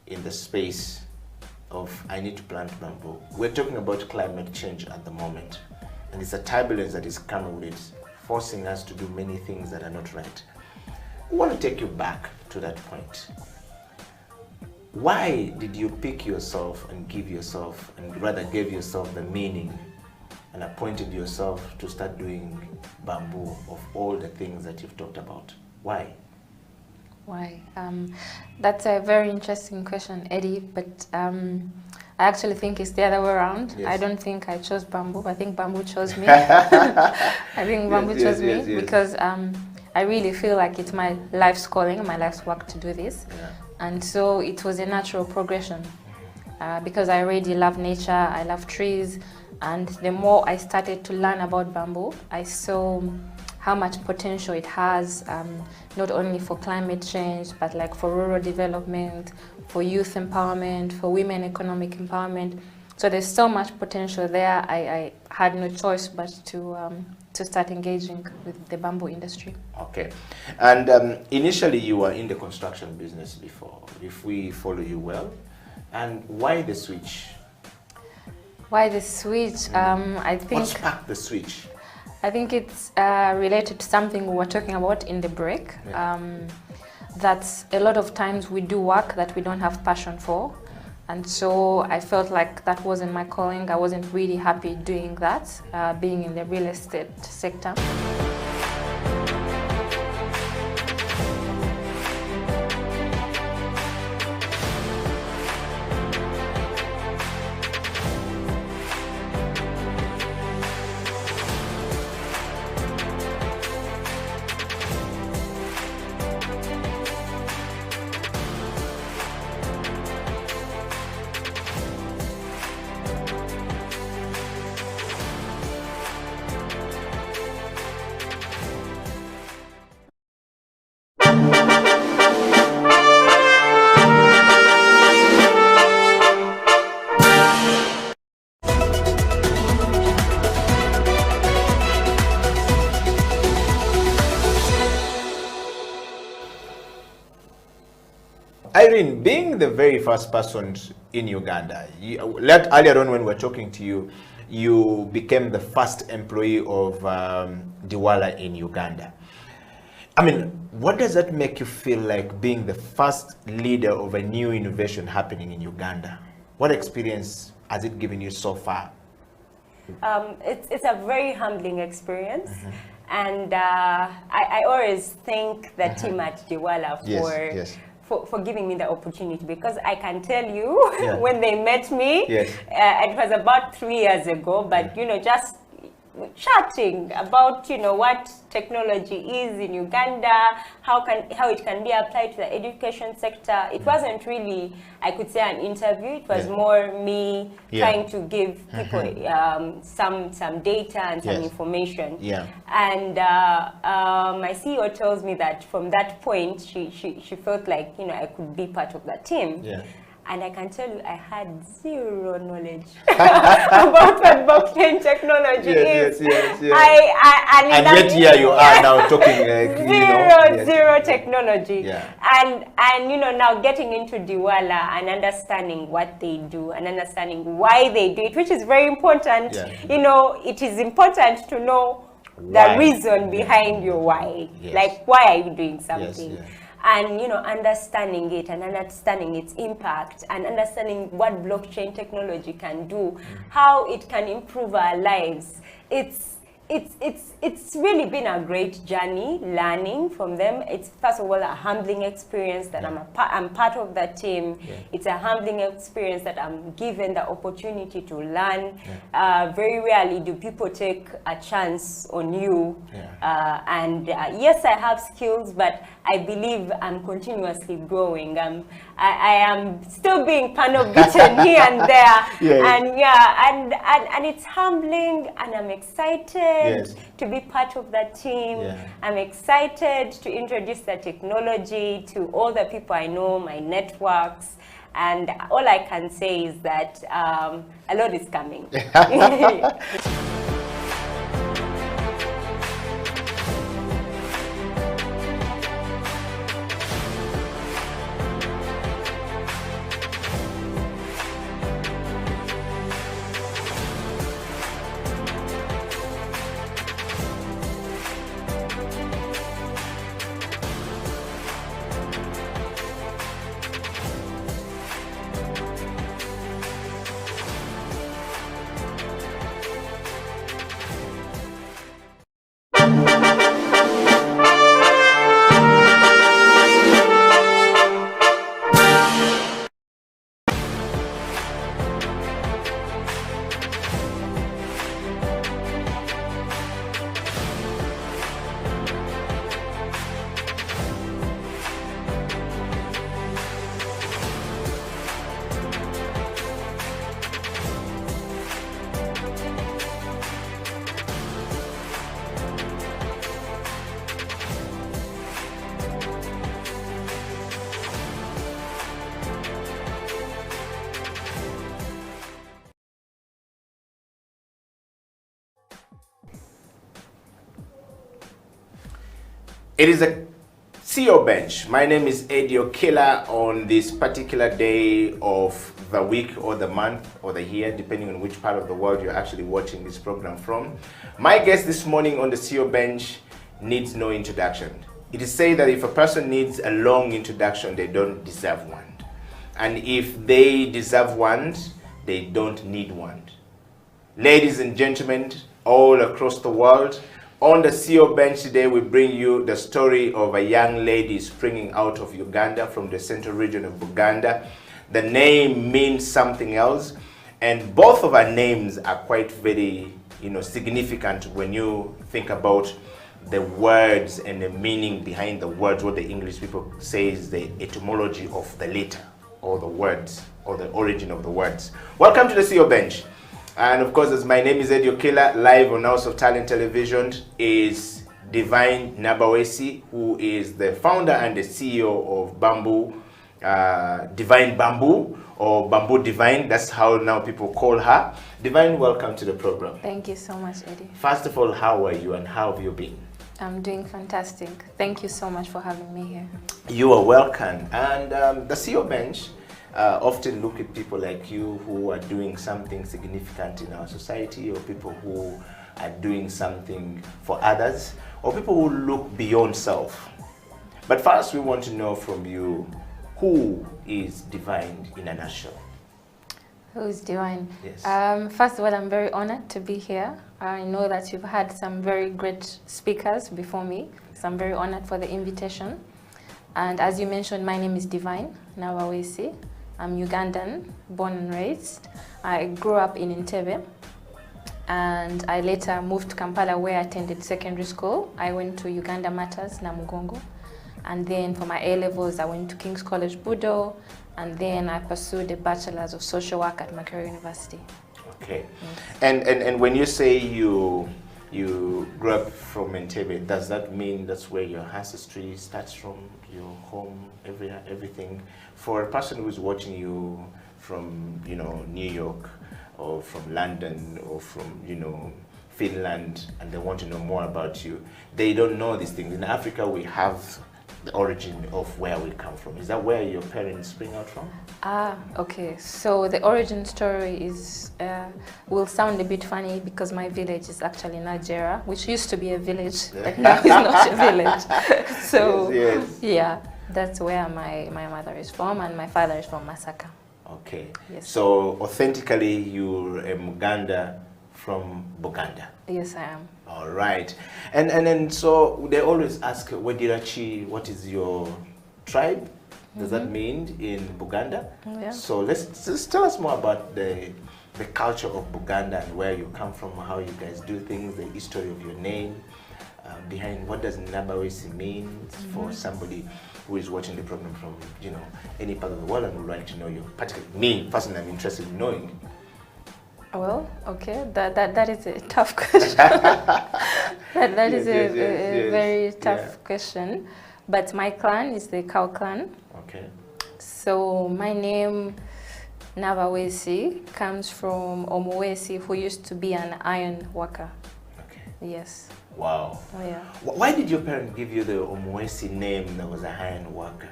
in the space of I need to plant bamboo. We're talking about climate change at the moment, and it's a turbulence that is coming with it, forcing us to do many things that are not right. I want to take you back to that point. Why did you pick yourself and gave yourself the meaning and appointed yourself to start doing bamboo of all the things that you've talked about? Why? Why? That's a very interesting question, Eddie, but I actually think it's the other way around. Yes. I don't think I chose bamboo. I think bamboo chose me. I think bamboo chose me because I really feel like it's my life's calling, my life's work to do this. Yeah. And so it was a natural progression because I already love nature, I love trees, and the more I started to learn about bamboo, I saw how much potential it has, not only for climate change, but like for rural development, for youth empowerment, for women economic empowerment. So there's so much potential there. I had no choice but to start engaging with the bamboo industry. Okay. And initially you were in the construction business before, if we follow you well. And why the switch? Why the switch? I think... What sparked the switch? I think it's related to something we were talking about in the break. Yeah. That a lot of times we do work that we don't have passion for. And so I felt like that wasn't my calling. I wasn't really happy doing that, being in the real estate sector. Irene, being the very first person in Uganda, earlier on when we were talking to you, you became the first employee of Diwala in Uganda. I mean, what does that make you feel like being the first leader of a new innovation happening in Uganda? What experience has it given you so far? It's a very humbling experience. And I always thank the team at Diwala for giving me the opportunity, because I can tell you when they met me, it was about 3 years ago, but you know, just chatting about, you know, what technology is in Uganda, how it can be applied to the education sector. It wasn't really, I could say, an interview. It was more me trying to give people some data and some information. And my CEO tells me that from that point, she felt like, you know, I could be part of that team. And I can tell you, I had zero knowledge about what blockchain technology is. And yet here you are now talking like, zero technology. And you know, now getting into Diwala and understanding what they do and understanding why they do it, which is very important. You know, it is important to know the reason behind your why. Like, why are you doing something? And you know, understanding it and understanding its impact and understanding what blockchain technology can do, how it can improve our lives. It's really been a great journey learning from them. It's first of all a humbling experience that I'm part of that team. It's a humbling experience that I'm given the opportunity to learn. Very rarely do people take a chance on you. And yes, I have skills, but I believe I'm continuously growing. I am still being kind of beaten here and there. And it's humbling, and I'm excited to be part of that team. I'm excited to introduce the technology to all the people I know, my networks. And all I can say is that a lot is coming. It is a CEO Bench. My name is Eddie Okello on this particular day of the week or the month or the year, depending on which part of the world you're actually watching this program from. My guest this morning on the CEO Bench needs no introduction. It is said that if a person needs a long introduction, they don't deserve one. And if they deserve one, they don't need one. Ladies and gentlemen, all across the world, on the CEO Bench today, we bring you the story of a young lady springing out of Uganda, from the central region of Buganda. The name means something else, and both of our names are quite very, significant when you think about the words and the meaning behind the words, what the English people say is the etymology of the letter, or the words, or the origin of the words. Welcome to the CEO Bench. And of course, as my name is Eddie Okello, live on House of Talent Television is Divine Nabawesi, who is the founder and the CEO of Bamboo, Divine Bamboo, or Bamboo Divine. That's how now people call her. Divine, welcome to the program. Thank you so much, Eddie. First of all, how are you and how have you been? I'm doing fantastic. Thank you so much for having me here. You are welcome. And the CEO Bench often look at people like you who are doing something significant in our society, or people who are doing something for others, or people who look beyond self. But first, we want to know from you, who is Divine in a nutshell? Who is Divine? Yes. First of all, I'm very honored to be here. I know that you've had some very great speakers before me, so I'm very honored for the invitation. And as you mentioned, my name is Divine Nabawesi. I'm Ugandan, born and raised. I grew up in Entebbe, and I later moved to Kampala, where I attended secondary school. I went to Uganda Matters, Namugongo. And then for my A-levels, I went to King's College, Budo, and then I pursued a Bachelor's of Social Work at Makerere University. Okay. Yes. And when you say you grew up from Entebbe, does that mean that's where your ancestry starts from, your home, everything? For a person who's watching you from, New York, or from London, or from, Finland, and they want to know more about you, they don't know these things. In Africa, we have the origin of where we come from. Is that where your parents spring out from? Okay. So the origin story is will sound a bit funny, because my village is actually Nigeria, which used to be a village, but now it's not a village. So yes. Yeah, that's where my mother is from, and my father is from Masaka. Okay. Yes. So authentically, you're a Muganda from Buganda. Yes, I am. All right. And then so they always ask, Wedirachi, what is your tribe? Does that mean in Buganda? Yeah. So let's tell us more about the culture of Buganda and where you come from, how you guys do things, the history of your name, behind what does Nabawesi mean for somebody who is watching the program from any part of the world and would like to know you. Particularly me, personally, I'm interested in knowing. Well, okay, that is a tough question. that is a very tough question. But my clan is the Cow clan. Okay. So my name, Nabawesi, comes from Omuwesi, who used to be an iron worker. Okay. Yes. Wow. Oh, yeah. Why did your parents give you the Omuwesi name that was a iron worker?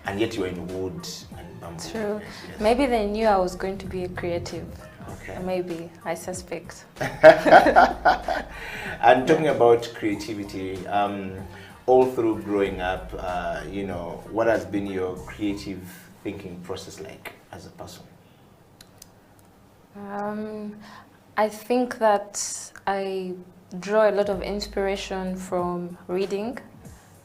And yet you were in wood and bamboo. True. Yes. Maybe they knew I was going to be a creative. Okay. Maybe, I suspect. And talking about creativity, all through growing up, what has been your creative thinking process like as a person? I think that I draw a lot of inspiration from reading.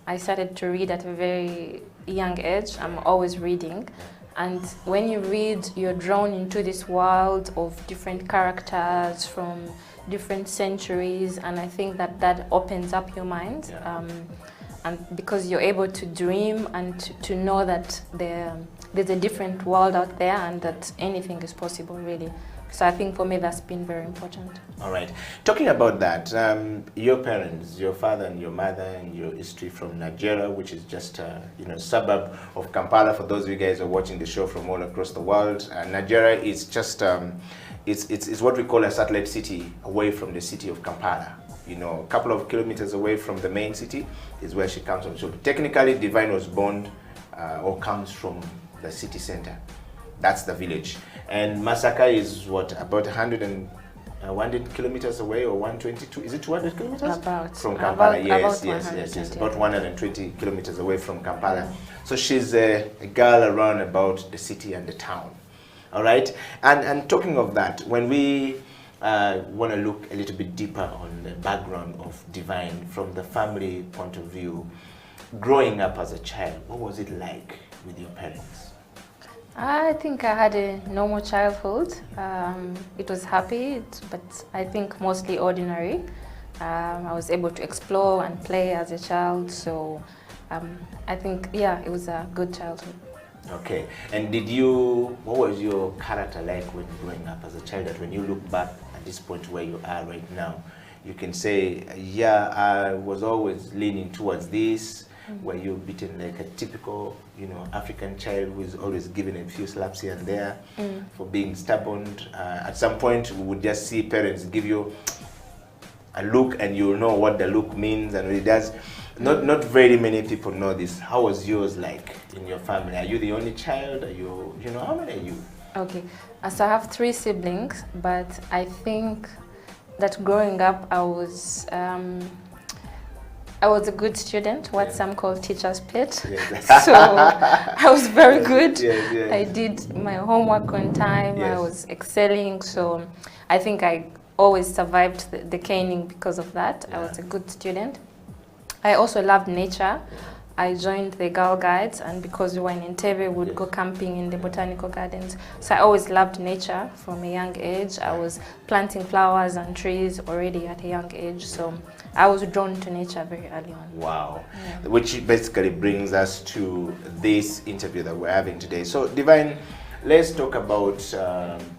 I started to read at a very young age. I'm always reading. And when you read, you're drawn into this world of different characters from different centuries, and I think that opens up your mind. Yeah. And because you're able to dream and to know that there's a different world out there, and that anything is possible, really. So I think for me that's been very important. All right. Talking about that, your parents, your father and your mother, and your history from Nigeria, which is just a suburb of Kampala. For those of you guys who are watching the show from all across the world, Nigeria is just it's what we call a satellite city away from the city of Kampala. you know, a couple of kilometers away from the main city is where she comes from. So technically, Divine was born or comes from the city center. That's the village. And Masaka is what, about 100 kilometers away, or 122? Is it 200 kilometers? From Kampala. Yes. It's about 120 kilometers away from Kampala. Yeah. So she's a girl around about the city and the town. All right. And talking of that, when we want to look a little bit deeper on the background of Divine from the family point of view, growing up as a child, what was it like with your parents? I think I had a normal childhood. It was happy, but I think mostly ordinary. I was able to explore and play as a child, so I think, yeah, it was a good childhood. Okay, and what was your character like when growing up as a child, that when you look back at this point where you are right now, you can say, yeah, I was always leaning towards this? Were you beaten like a typical, you know, African child who is always given a few slaps here and there for being stubborn? At some point, we would just see parents give you a look, and you know what the look means and what it does. Not very many people know this. How was yours like in your family? Are you the only child? Are you know, how many are you? Okay, so I have 3 siblings, but I think that growing up, I was a good student, what some call teacher's pet. Yes. So I was very good. Yes. I did my homework on time. Yes. I was excelling. So I think I always survived the caning because of that. Yeah. I was a good student. I also loved nature. I joined the Girl Guides, and because we were in Entebbe, we would go camping in the botanical gardens. So I always loved nature from a young age. I was planting flowers and trees already at a young age. So I was drawn to nature very early on. Wow. Yeah. Which basically brings us to this interview that we're having today. So Divine, let's talk about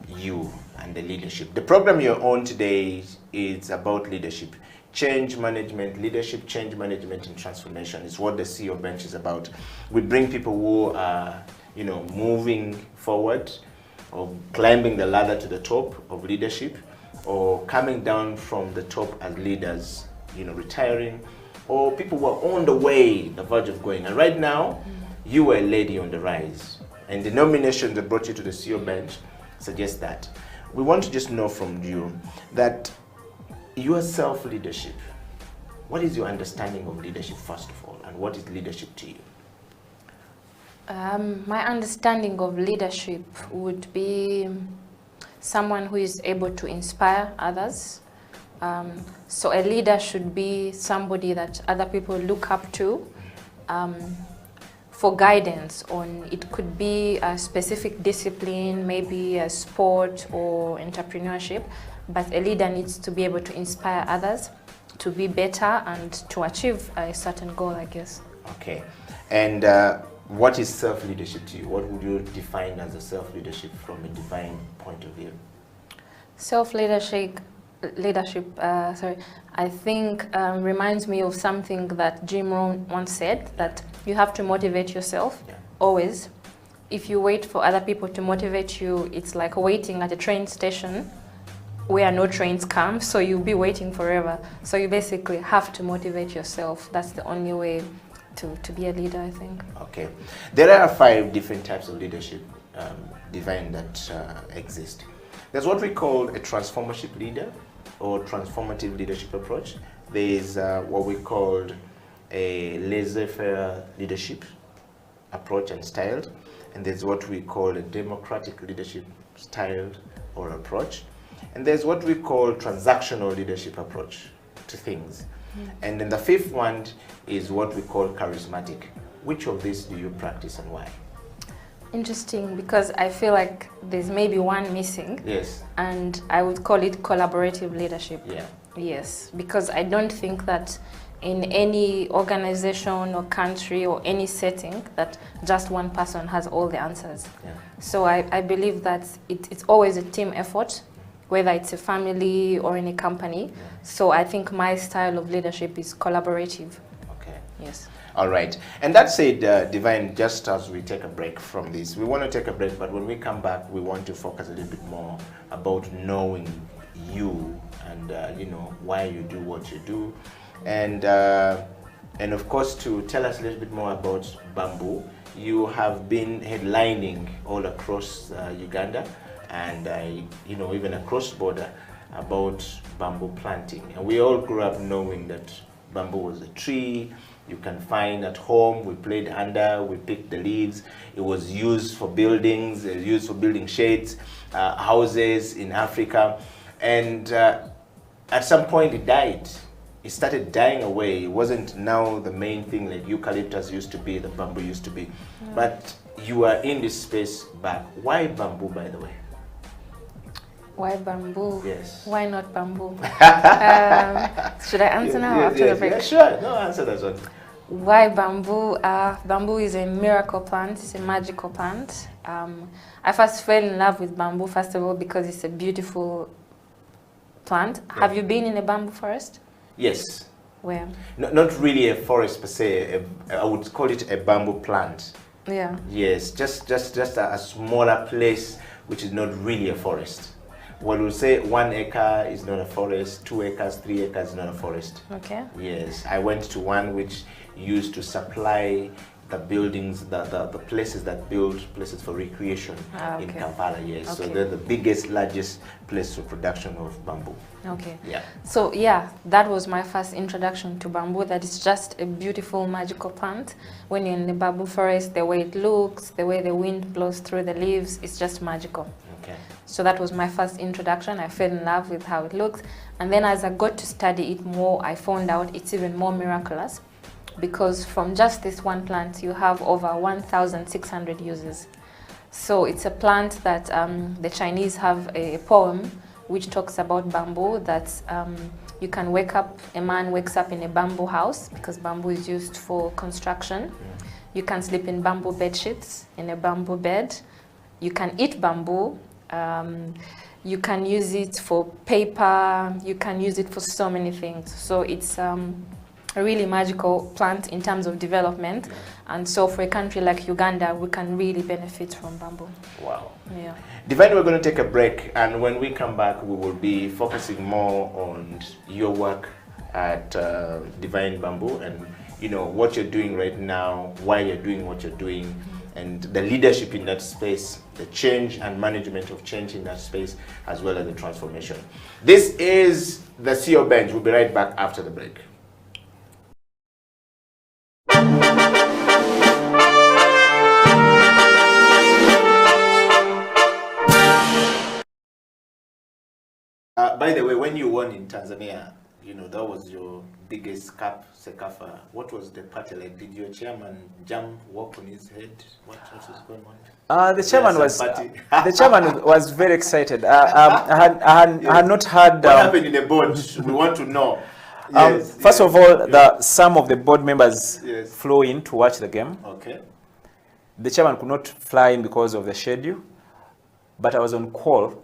you and the leadership. The program you're on today is about leadership. Change management, leadership, change management, and transformation is what the CEO Bench is about. We bring people who are, you know, moving forward or climbing the ladder to the top of leadership, or coming down from the top as leaders, you know, retiring, or people who are on the way, the verge of going. And right now, you were a lady on the rise. And the nomination that brought you to the CEO Bench suggests that. We want to just know from you that your self-leadership, what is your understanding of leadership, first of all, and what is leadership to you? My understanding of leadership would be someone who is able to inspire others. So a leader should be somebody that other people look up to for guidance on, it could be a specific discipline, maybe a sport or entrepreneurship. But a leader needs to be able to inspire others to be better and to achieve a certain goal, I guess. Okay. And what is self-leadership to you? What would you define as a self-leadership from a Divine point of view? Self-leadership, I think reminds me of something that Jim Rohn once said, that you have to motivate yourself always. If you wait for other people to motivate you, it's like waiting at a train station where no trains come, so you'll be waiting forever. So you basically have to motivate yourself. That's the only way to be a leader, I think. Okay. There are 5 different types of leadership, Divine, that exist. There's what we call a transformative leader or transformative leadership approach. There's what we call a laissez-faire leadership approach and style. And there's what we call a democratic leadership style or approach. And there's what we call transactional leadership approach to things. And then the 5th one is what we call charismatic. Which of these do you practice and why? Interesting, because I feel like there's maybe one missing. Yes. And I would call it collaborative leadership. Yeah. Yes, because I don't think that in any organization or country or any setting that just one person has all the answers. Yeah. So I believe that it's always a team effort, whether it's a family or in a company. Yeah. So I think my style of leadership is collaborative. Okay. Yes. All right. And that said, Divine, just as we take a break from this, we want to take a break, but when we come back, we want to focus a little bit more about knowing you and you know, why you do what you do, and of course to tell us a little bit more about Bamboo. You have been headlining all across Uganda, and you know, even across border about bamboo planting. And we all grew up knowing that bamboo was a tree you can find at home. We played under, we picked the leaves. It was used for buildings, it was used for building shades, houses in Africa. And at some point it died. It started dying away. It wasn't now the main thing like eucalyptus used to be, the bamboo used to be. Yeah. But you are in this space back. Why bamboo, by the way? Why bamboo? Yes. Why not bamboo? Should I answer now after the break? Yeah, sure. No, answer that one. Why bamboo? Bamboo is a miracle plant. It's a magical plant. I first fell in love with bamboo, first of all, because it's a beautiful plant. Yeah. Have you been in a bamboo forest? Yes. Where? No, not really a forest per se. I would call it a bamboo plant. Yeah. Yes, just a smaller place which is not really a forest. What we'll say 1 acre is not a forest, 2 acres, 3 acres is not a forest. Okay. Yes, I went to one which used to supply the buildings, the places that build places for recreation in Kampala, yes. Okay. So they're the biggest, largest place for production of bamboo. Okay. Yeah. So yeah, that was my first introduction to bamboo. That is just a beautiful, magical plant. When you're in the bamboo forest, the way it looks, the way the wind blows through the leaves, it's just magical. Okay. So that was my first introduction. I fell in love with how it looks. And then as I got to study it more, I found out it's even more miraculous, because from just this one plant, you have over 1,600 uses. So it's a plant that the Chinese have a poem which talks about bamboo, that you can wake up, a man wakes up in a bamboo house, because bamboo is used for construction. You can sleep in bamboo bed sheets, in a bamboo bed. You can eat bamboo. You can use it for paper. You can use it for so many things. So it's a really magical plant in terms of development. And so for a country like Uganda, we can really benefit from bamboo. Wow. Yeah. Divine, we're going to take a break, and when we come back, we will be focusing more on your work at Divine Bamboo, and you know what you're doing right now, why you're doing what you're doing, and the leadership in that space, the change and management of change in that space, as well as the transformation. This is the CEO Bench. We'll be right back after the break. By the way, when you won in Tanzania, you know, that was your biggest cup, Sekafa. What was the party like? Did your chairman walk on his head? What was going on? The chairman was very excited. I had not heard. What happened in the board? We want to know. Yes, first of all, some of the board members flew in to watch the game. Okay. The chairman could not fly in because of the schedule, but I was on call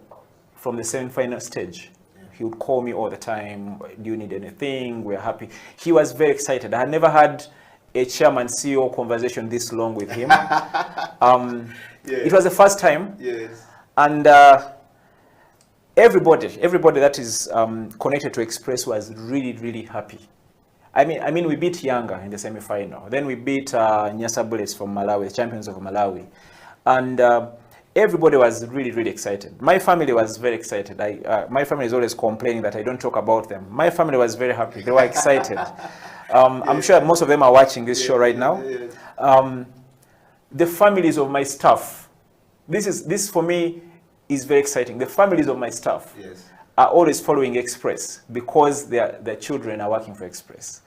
from the semi-final stage. He would call me all the time. Do you need anything? We're happy. He was very excited. I had never had a chairman CEO conversation this long with him. It was the first time. Yes. And everybody that is connected to Express was really, really happy. I mean, we beat Yanga in the semi-final. Then we beat Nyasa Bullets from Malawi, the champions of Malawi. And everybody was really, really excited. My family was very excited. My family is always complaining that I don't talk about them. My family was very happy. They were excited. I'm sure most of them are watching this show right now. The families of my staff, this for me is very exciting. The families of my staff are always following Express because their children are working for Express.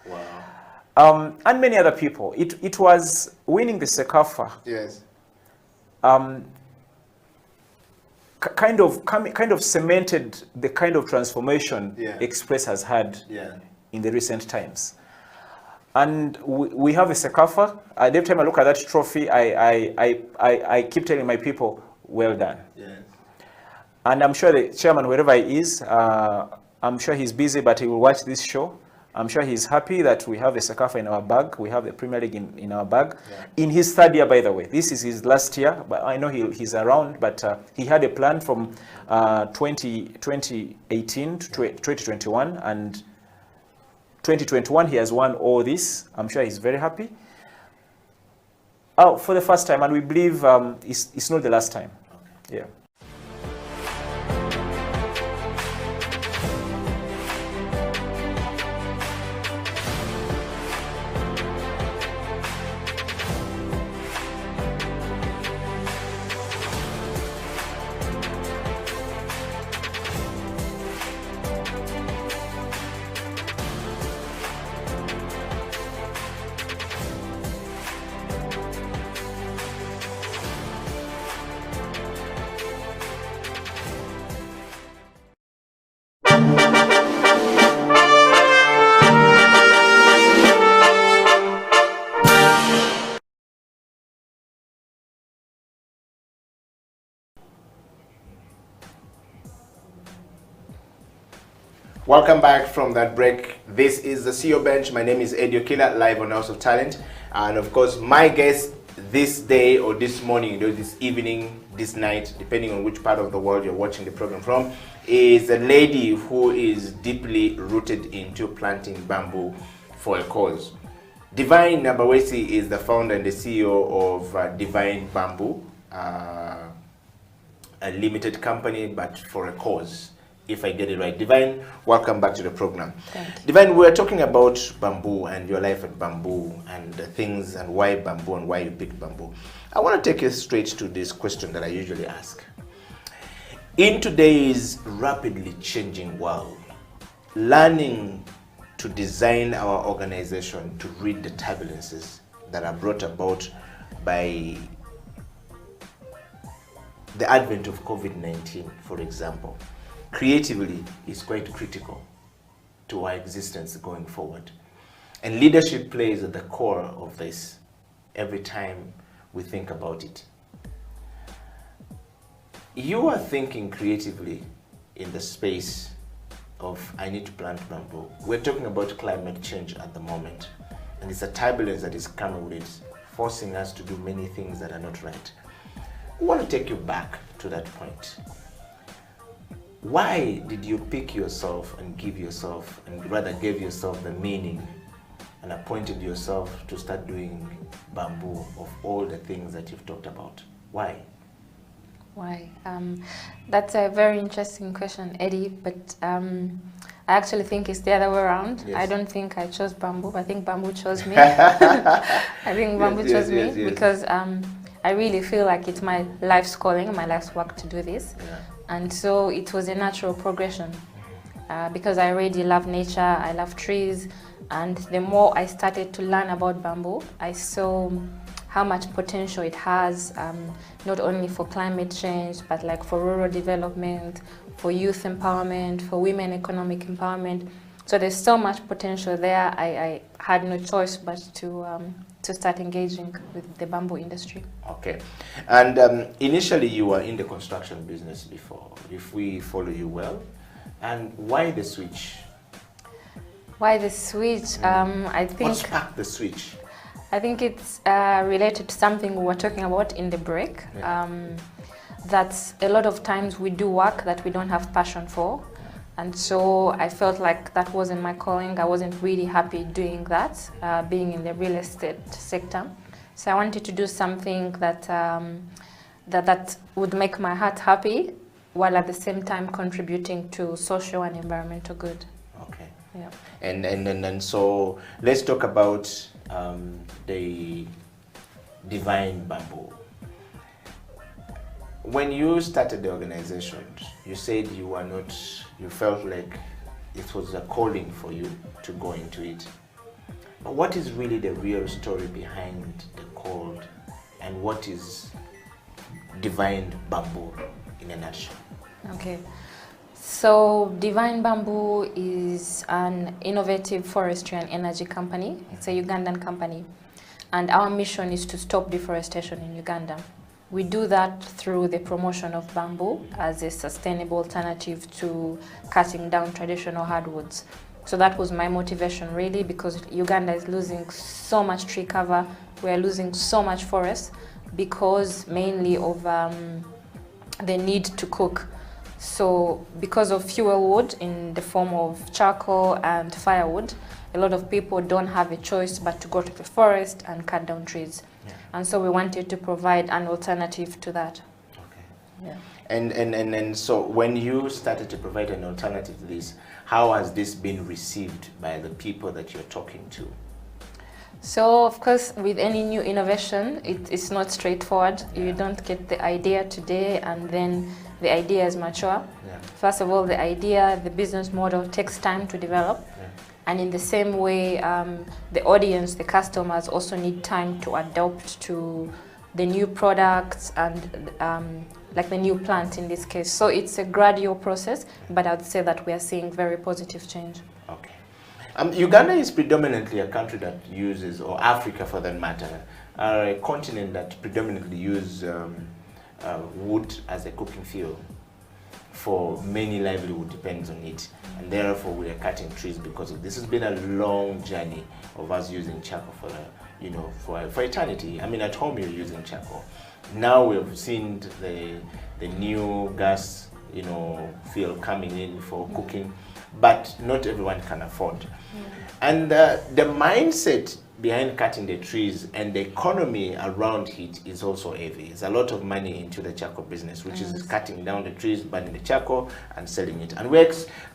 Wow. And many other people. It was winning the Sekafa. Yes. Kind of cemented the kind of transformation Express has had in the recent times. And we have a Sekafa. Every time I look at that trophy, I keep telling my people, well done. Yes. And I'm sure the chairman, wherever he is, I'm sure he's busy, but he will watch this show I'm sure he's happy that we have the Sekafa in our bag. We have the Premier League in our bag. In his third year, by the way. This is his last year, but I know he's around, but he had a plan from 2018 to 2021, and 2021 he has won all this. I'm sure he's very happy. For the first time, and we believe it's not the last time. Okay. Yeah. Welcome back from that break. This is the CEO Bench. My name is Eddie Okila, live on House of Talent. And of course, my guest this day or this morning, this evening, this night, depending on which part of the world you're watching the program from, is a lady who is deeply rooted into planting bamboo for a cause. Divine Nabawesi is the founder and the CEO of Divine Bamboo, a limited company, but for a cause. If I get it right. Divine, welcome back to the program. Thank you. Divine, we're talking about bamboo and your life at bamboo and the things and why bamboo and why you picked bamboo. I want to take you straight to this question that I usually ask. In today's rapidly changing world, learning to design our organization to read the turbulences that are brought about by the advent of COVID-19, for example, creatively is quite critical to our existence going forward. And leadership plays at the core of this every time we think about it. You are thinking creatively in the space of I need to plant bamboo. We're talking about climate change at the moment, and it's a turbulence that is coming with it, forcing us to do many things that are not right. I want to take you back to that point. Why did you pick yourself and give yourself, and rather gave yourself the meaning and appointed yourself to start doing bamboo of all the things that you've talked about? Why? Why? That's a very interesting question, Eddie, but I actually think it's the other way around. Yes. I don't think I chose bamboo. I think bamboo chose me. I think bamboo chose me because I really feel like it's my life's calling, my life's work to do this. Yeah. And so it was a natural progression because I already love nature, I love trees, and the more I started to learn about bamboo, I saw how much potential it has, not only for climate change, but like for rural development, for youth empowerment, for women economic empowerment. So there's so much potential there. I had no choice but to start engaging with the bamboo industry. Okay. And initially you were in the construction business before, if we follow you well. And why the switch? Why the switch? I think... What sparked the switch? I think it's related to something we were talking about in the break. Yeah. That a lot of times we do work that we don't have passion for. And so I felt like that wasn't my calling. I wasn't really happy doing that, being in the real estate sector. So I wanted to do something that that would make my heart happy, while at the same time contributing to social and environmental good. Okay. Yeah. And so let's talk about the Divine Bamboo. When you started the organization, you said you felt like it was a calling for you to go into it. But what is really the real story behind the call, and what is Divine Bamboo in a nutshell? Okay. So Divine Bamboo is an innovative forestry and energy company. It's a Ugandan company. And our mission is to stop deforestation in Uganda. We do that through the promotion of bamboo as a sustainable alternative to cutting down traditional hardwoods. So that was my motivation really, because Uganda is losing so much tree cover, we are losing so much forest because mainly of the need to cook. So because of fuel wood in the form of charcoal and firewood, a lot of people don't have a choice but to go to the forest and cut down trees. Yeah. And so we wanted to provide an alternative to that. Okay. Yeah. And so when you started to provide an alternative to this, how has this been received by the people that you're talking to? So of course, with any new innovation, it's not straightforward. Yeah. You don't get the idea today and then the idea is mature. Yeah. First of all, the idea, the business model takes time to develop. Yeah. And in the same way, the audience, the customers also need time to adapt to the new products and like the new plant in this case. So it's a gradual process, but I would say that we are seeing very positive change. Okay. Uganda is predominantly a country that uses, or Africa for that matter, a continent that predominantly uses wood as a cooking fuel. For many, livelihood depends on it, and therefore we are cutting trees because of this. Has been a long journey of us using charcoal for eternity. I mean, at home you're using charcoal. Now we've seen the new gas fuel coming in for cooking, but not everyone can afford. And the mindset behind cutting the trees and the economy around it is also heavy. There's a lot of money into the charcoal business, which is cutting down the trees, burning the charcoal and selling it. And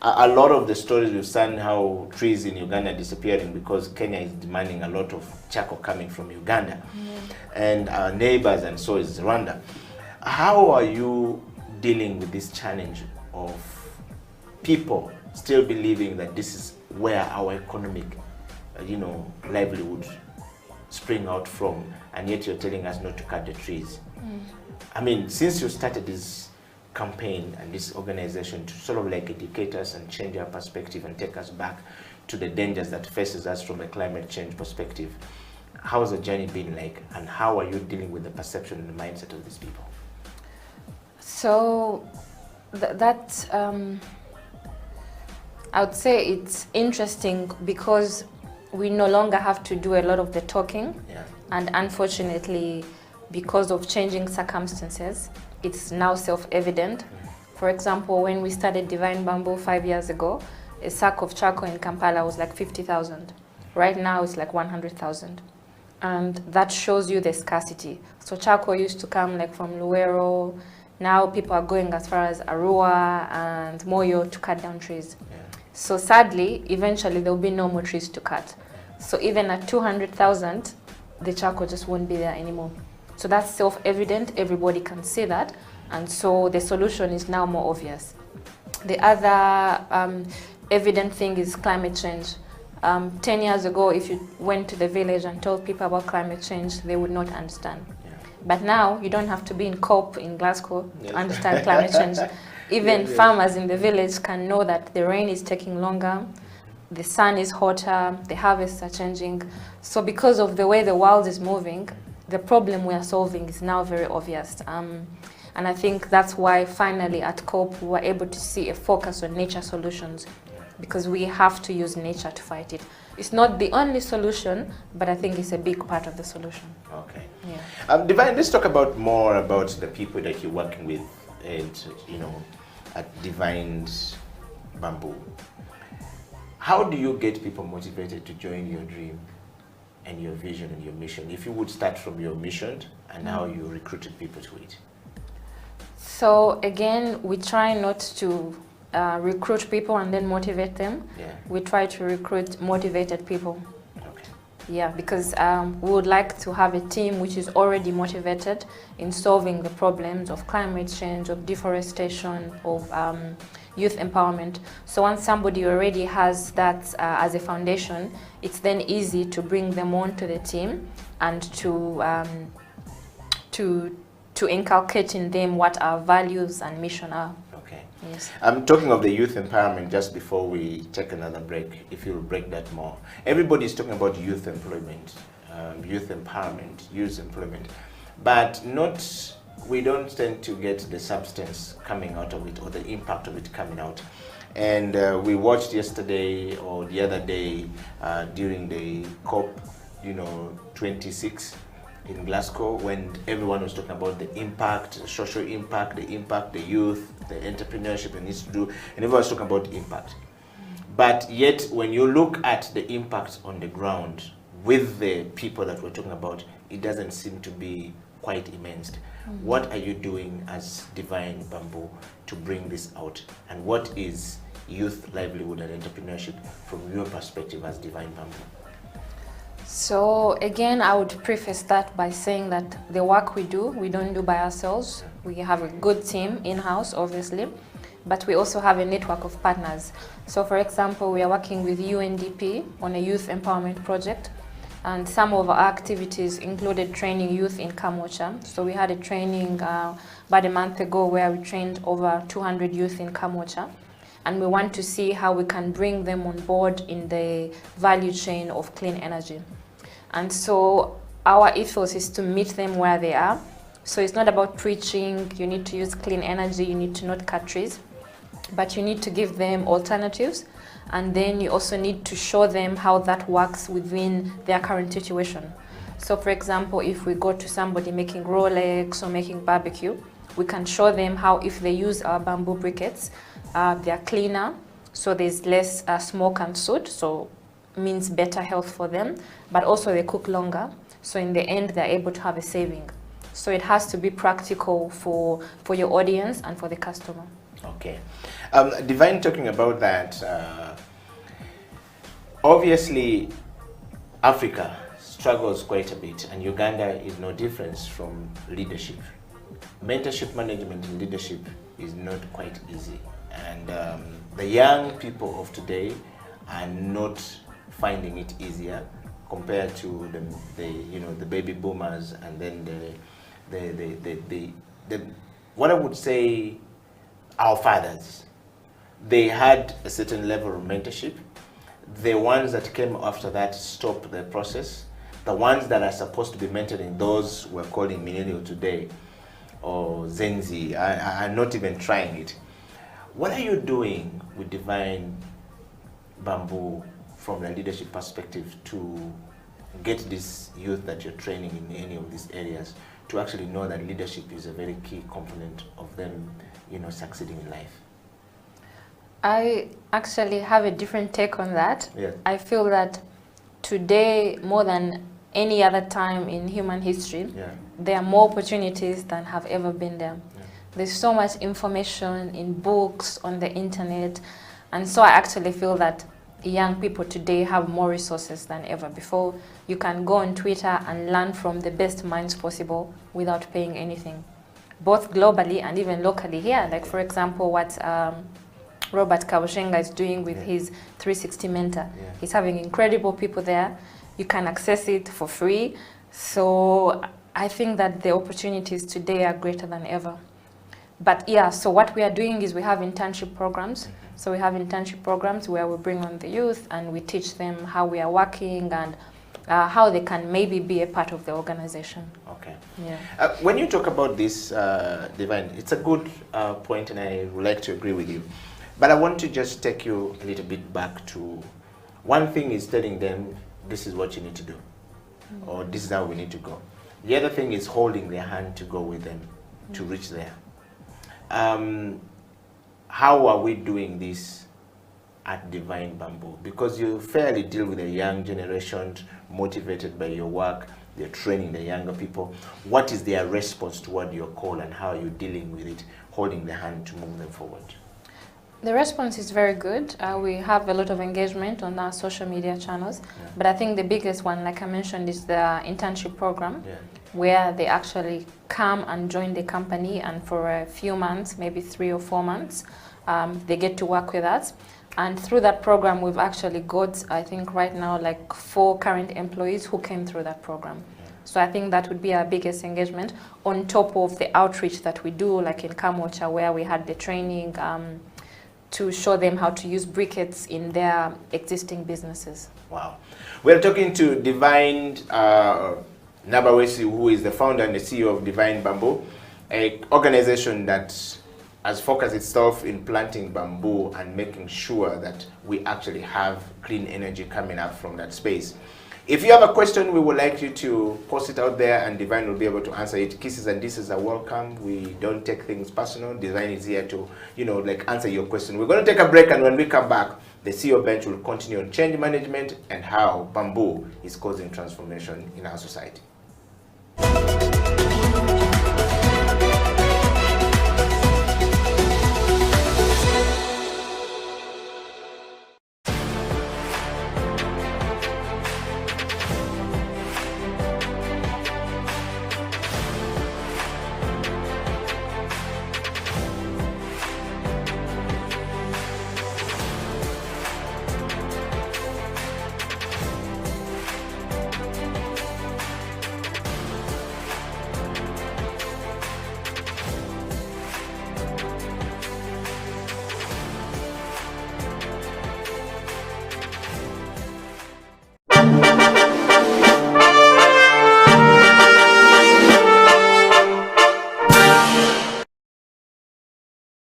a lot of the stories we've seen how trees in Uganda are disappearing because Kenya is demanding a lot of charcoal coming from Uganda. And our neighbors, and so is Rwanda. How are you dealing with this challenge of people still believing that this is where our economic livelihood spring out from, and yet you're telling us not to cut the trees? I mean, since you started this campaign and this organization to sort of like educate us and change our perspective and take us back to the dangers that faces us from a climate change perspective, how has the journey been like, and how are you dealing with the perception and the mindset of these people? So I would say it's interesting because we no longer have to do a lot of the talking. Yeah. And unfortunately, because of changing circumstances, it's now self-evident. For example, when we started Divine Bamboo 5 years ago, a sack of charcoal in Kampala was like 50,000. Right now it's like 100,000. And that shows you the scarcity. So charcoal used to come like from Luero. Now people are going as far as Arua and Moyo to cut down trees. Yeah. So sadly, eventually there will be no more trees to cut. So even at 200,000, the charcoal just won't be there anymore. So that's self-evident, everybody can see that. And so the solution is now more obvious. The other evident thing is climate change. 10 years ago, if you went to the village and told people about climate change, they would not understand. Yeah. But now, you don't have to be in COP in Glasgow to understand climate change. Even farmers in the village can know that the rain is taking longer, the sun is hotter, the harvests are changing. So because of the way the world is moving, the problem we are solving is now very obvious. And I think that's why finally at COP we were able to see a focus on nature solutions, because we have to use nature to fight it. It's not the only solution, but I think it's a big part of the solution. Okay. Yeah. Divine, let's talk more about the people that you're working with and, at Divine Bamboo. How do you get people motivated to join your dream and your vision and your mission? If you would start from your mission and how you recruited people to it. So again, we try not to recruit people and then motivate them. Yeah. We try to recruit motivated people. Okay. Yeah, because we would like to have a team which is already motivated in solving the problems of climate change, of deforestation, of youth empowerment. So once somebody already has that as a foundation, it's then easy to bring them onto the team and to inculcate in them what our values and mission are. Okay. Yes. I'm talking of the youth empowerment just before we take another break, if you'll break that more. Everybody's talking about youth employment, youth empowerment, youth employment, but we don't tend to get the substance coming out of it or the impact of it coming out. And we watched yesterday or the other day during the COP, 26 in Glasgow, when everyone was talking about the impact, the social impact, the youth, the entrepreneurship it needs to do, and everyone was talking about impact. But yet, when you look at the impact on the ground with the people that we're talking about, it doesn't seem to be quite immense. What are you doing as Divine Bamboo to bring this out? And what is youth livelihood and entrepreneurship from your perspective as Divine Bamboo? So again, I would preface that by saying that the work we don't do by ourselves. We have a good team in-house, obviously, but we also have a network of partners. So for example, we are working with UNDP on a youth empowerment project, and some of our activities included training youth in Kamwokya. So we had a training about a month ago where we trained over 200 youth in Kamwokya, and we want to see how we can bring them on board in the value chain of clean energy. And so our ethos is to meet them where they are. So it's not about preaching, you need to use clean energy, you need to not cut trees, but you need to give them alternatives, and then you also need to show them how that works within their current situation. So for example, if we go to somebody making Rolex or making barbecue, we can show them how if they use our bamboo briquettes, they are cleaner, so there's less smoke and soot, so means better health for them, but also they cook longer, so in the end they're able to have a saving. So it has to be practical for your audience and for the customer. Okay. Divine, talking about that, obviously Africa struggles quite a bit, and Uganda is no different from leadership. Mentorship, management, and leadership is not quite easy, and the young people of today are not finding it easier compared to the baby boomers, and then the what I would say, our fathers. They had a certain level of mentorship. The ones that came after that stopped the process. The ones that are supposed to be mentoring, those we're calling millennial today, or Gen Z, are not even trying it. What are you doing with Divine Bamboo from a leadership perspective to get this youth that you're training in any of these areas to actually know that leadership is a very key component of them, succeeding in life? I actually have a different take on that. Yeah. I feel that today, more than any other time in human history, there are more opportunities than have ever been there. Yeah. There's so much information in books, on the internet, and so I actually feel that young people today have more resources than ever before. You can go on Twitter and learn from the best minds possible without paying anything, both globally and even locally here. Like for example, what Robert Kabushenga is doing with his 360 Mentor. Yeah. He's having incredible people there. You can access it for free. So I think that the opportunities today are greater than ever. But yeah, so what we are doing is we have internship programs. So we have internship programs where we bring on the youth and we teach them how we are working and how they can maybe be a part of the organization. Okay. Yeah. When you talk about this, Divine, it's a good point, and I would like to agree with you. But I want to just take you a little bit back to, one thing is telling them this is what you need to do, or this is how we need to go. The other thing is holding their hand to go with them to reach there. How are we doing this at Divine Bamboo? Because you fairly deal with a young generation motivated by your work, they're training the younger people. What is their response toward your call, and how are you dealing with it, holding the hand to move them forward? The response is very good. We have a lot of engagement on our social media channels, but I think the biggest one, like I mentioned, is the internship program, where they actually come and join the company, and for a few months, maybe 3 or 4 months, they get to work with us. And through that program, we've actually got, I think right now, like 4 current employees who came through that program. So I think that would be our biggest engagement, on top of the outreach that we do, like in Kamwokya, where we had the training to show them how to use briquettes in their existing businesses. Wow. We're talking to Divine Nabawesi, who is the founder and the CEO of Divine Bamboo, an organization that has focused itself in planting bamboo and making sure that we actually have clean energy coming up from that space. If you have a question, we would like you to post it out there and Divine will be able to answer it. Kisses and disses are welcome. We don't take things personal. Divine is here to, answer your question. We're going to take a break, and when we come back, the CEO Bench will continue on change management and how bamboo is causing transformation in our society.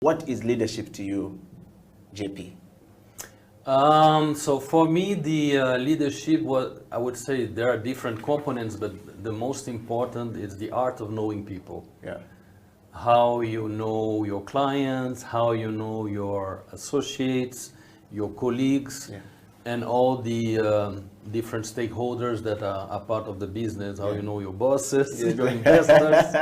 What is leadership to you, JP? So for me, the leadership, I would say there are different components, but the most important is the art of knowing people. Yeah. How you know your clients, how you know your associates, your colleagues, yeah. and all the different stakeholders that are part of the business. How you know your bosses, your investors,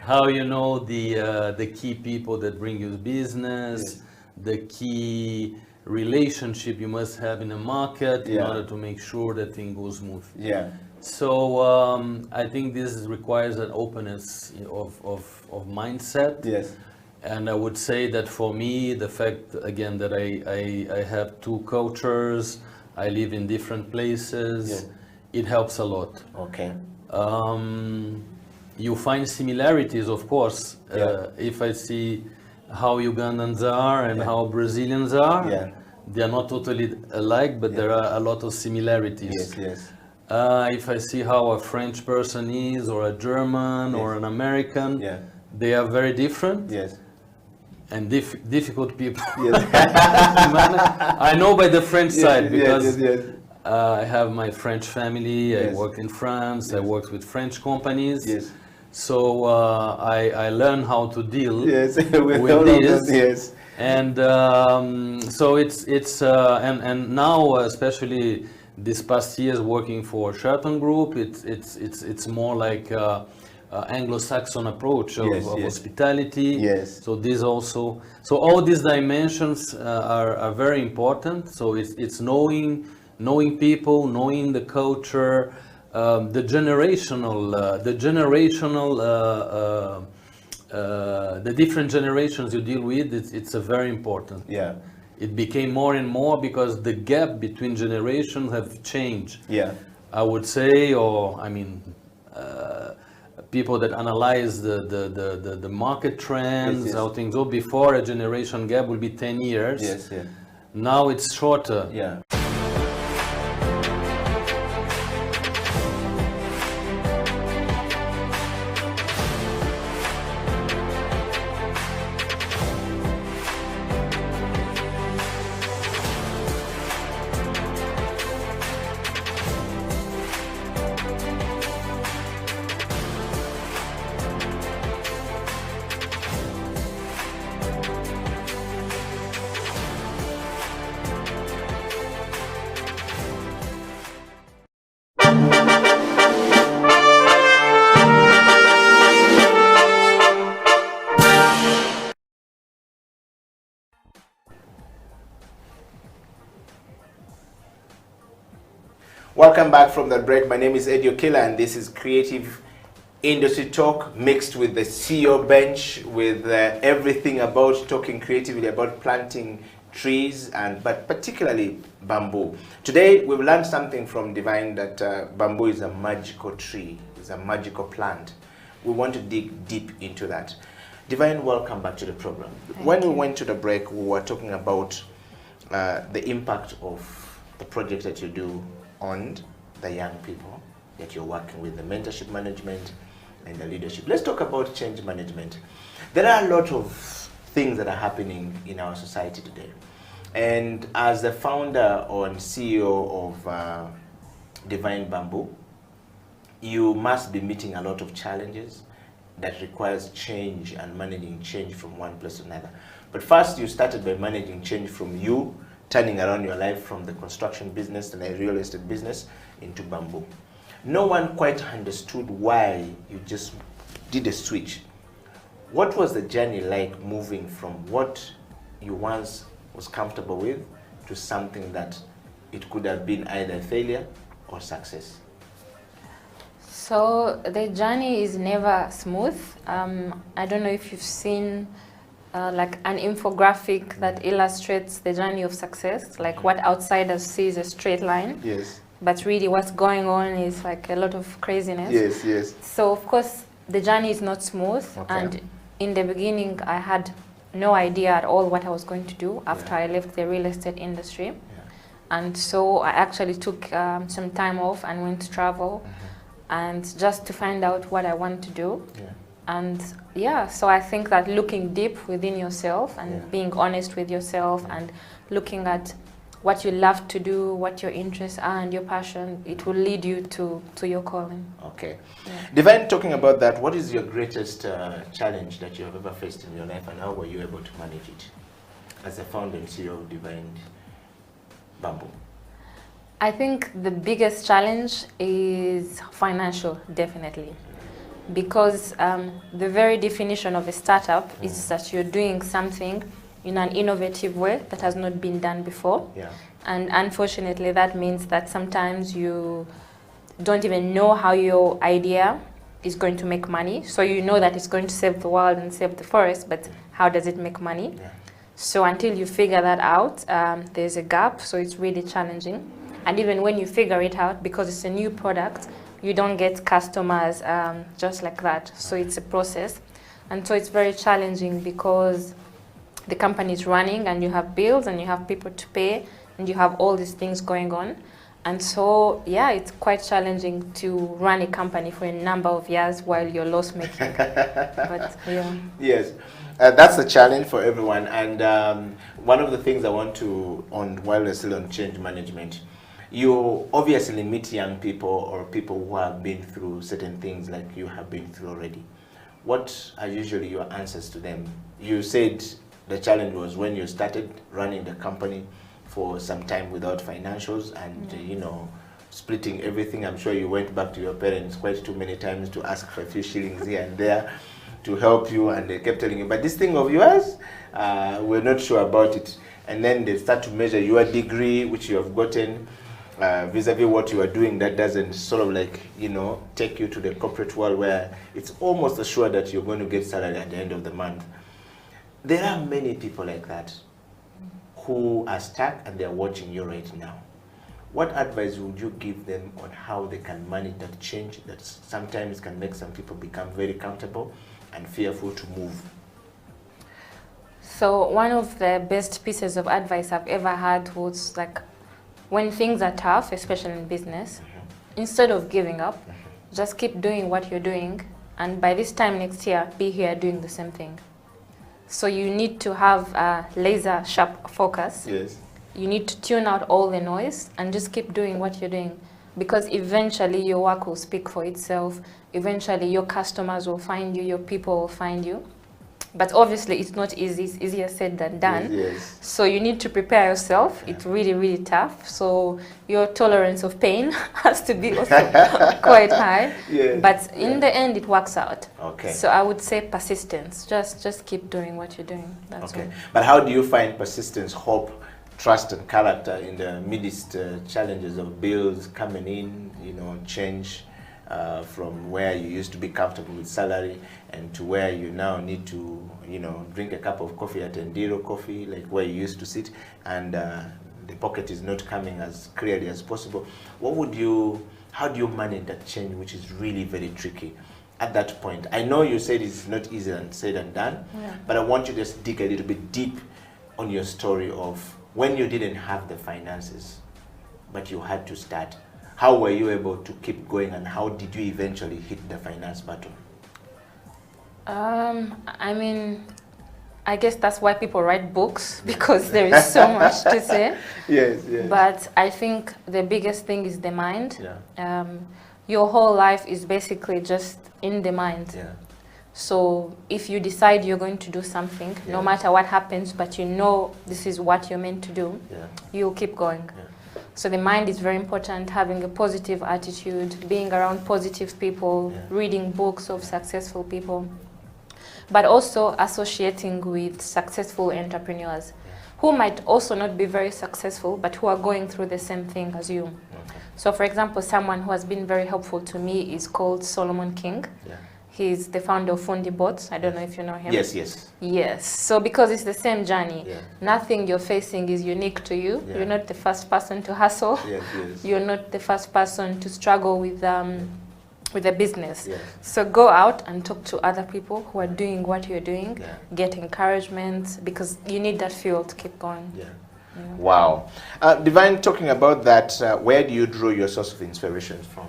how you know the key people that bring you business, the key relationship you must have in a market in order to make sure that thing goes smooth. Yeah. So I think this requires an openness of mindset. Yes. And I would say that for me, the fact again that I have two cultures, I live in different places, it helps a lot. Okay. You find similarities, of course. If I see how Ugandans are and how Brazilians are, they are not totally alike, but there are a lot of similarities. Yes, yes. If I see how a French person is, or a German, or an American, they are very different. Yes. And difficult people. Yes. I know by the French side because yes. I have my French family. Yes. I worked in France. I worked with French companies. Yes. So I learned how to deal with this. Yes. And so it's and now especially this past years working for Sheraton Group, it's more like Anglo-Saxon approach of hospitality. Yes. So this also, so all these dimensions are very important. So it's knowing people, knowing the culture, the different generations you deal with. It's a very important. Yeah. It became more and more because the gap between generations have changed. Yeah. I would say, or I mean. People that analyze the market trends, how things go. Before, a generation gap will be 10 years. Yes, yeah. Now it's shorter. Yeah. Welcome back from that break. My name is Eddie Okila and this is Creative Industry Talk mixed with the CEO Bench, with everything about talking creatively about planting trees, but particularly bamboo. Today we've learned something from Divine, that bamboo is a magical tree, it's a magical plant. We want to dig deep into that. Divine, welcome back to the program. When we went to the break, we were talking about the impact of the project that you do on the young people that you're working with, the mentorship management and the leadership. Let's talk about change management. There are a lot of things that are happening in our society today. And as the founder and CEO of Divine Bamboo, you must be meeting a lot of challenges that requires change and managing change from one place to another. But first, you started by managing change from you, turning around your life from the construction business and the real estate business into bamboo. No one quite understood why you just did a switch. What was the journey like moving from what you once was comfortable with to something that it could have been either failure or success? So the journey is never smooth. I don't know if you've seen like an infographic that illustrates the journey of success, like what outsiders see is a straight line. Yes. But really what's going on is like a lot of craziness. Yes, yes. So of course the journey is not smooth, and in the beginning I had no idea at all what I was going to do after I left the real estate industry. And so I actually took some time off and went to travel and just to find out what I want to do. And so I think that looking deep within yourself and being honest with yourself and looking at what you love to do, what your interests are and your passion, it will lead you to your calling. Okay. Divine, talking about that, what is your greatest challenge that you have ever faced in your life, and how were you able to manage it as a founder and CEO of Divine Bamboo? I think the biggest challenge is financial, definitely. Because the very definition of a startup is that you're doing something in an innovative way that has not been done before. And unfortunately, that means that sometimes you don't even know how your idea is going to make money. So you know that it's going to save the world and save the forest, but how does it make money? So until you figure that out, there's a gap, so it's really challenging. And even when you figure it out, because it's a new product, you don't get customers just like that. So it's a process. And so it's very challenging because the company is running and you have bills and you have people to pay and you have all these things going on. And so, it's quite challenging to run a company for a number of years while you're loss making. But Yes, that's a challenge for everyone. And one of the things I want to, while we're still on change management, you obviously meet young people or people who have been through certain things like you have been through already. What are usually your answers to them? You said the challenge was when you started running the company for some time without financials and, splitting everything. I'm sure you went back to your parents quite too many times to ask for a few shillings here and there to help you, and they kept telling you, but this thing of yours, we're not sure about it. And then they start to measure your degree, which you have gotten, vis-a-vis what you are doing that doesn't sort of like, take you to the corporate world where it's almost assured that you're going to get salary at the end of the month. There are many people like that who are stuck and they're watching you right now. What advice would you give them on how they can manage that change that sometimes can make some people become very comfortable and fearful to move? So one of the best pieces of advice I've ever had was like, when things are tough, especially in business, instead of giving up, just keep doing what you're doing, and by this time next year, be here doing the same thing. So you need to have a laser sharp focus. You need to tune out all the noise and just keep doing what you're doing, because eventually your work will speak for itself. Eventually your customers will find you, your people will find you. But obviously it's not easy, it's easier said than done. So you need to prepare yourself. It's really, really tough. So your tolerance of pain has to be also quite high. But in the end, it works out. So I would say persistence. Just keep doing what you're doing. That's all. But how do you find persistence, hope, trust and character in the midst challenges of bills coming in, change from where you used to be comfortable with salary and to where you now need to, drink a cup of coffee at Endiro Coffee, like where you used to sit, and the pocket is not coming as clearly as possible. How do you manage that change, which is really very tricky at that point? I know you said it's not easy and said and done, but I want you to just dig a little bit deep on your story of when you didn't have the finances, but you had to start. How were you able to keep going, and how did you eventually hit the finance button? I mean, I guess that's why people write books, because there is so much to say. Yes, yes. But I think the biggest thing is the mind. Yeah. Your whole life is basically just in the mind. Yeah. So if you decide you're going to do something, Yeah. no matter what happens, but you know this is what you're meant to do, Yeah. you'll keep going. Yeah. So the mind is very important, having a positive attitude, being around positive people, Yeah. reading books of successful people, but also associating with successful entrepreneurs who might also not be very successful, but who are going through the same thing as you. Okay. So for example, someone who has been very helpful to me is called Solomon King. Yeah. He's the founder of Fundi Bots. I don't know if you know him. Yes, yes. Yes. So because it's the same journey, Yeah. nothing you're facing is unique to you. Yeah. You're not the first person to hustle. Yes, yes. You're not the first person to struggle with a business. Yes. So go out and talk to other people who are doing what you're doing. Yeah. Get encouragement, because you need that fuel to keep going. Yeah. Yeah. Wow. Divine, talking about that, where do you draw your source of inspiration from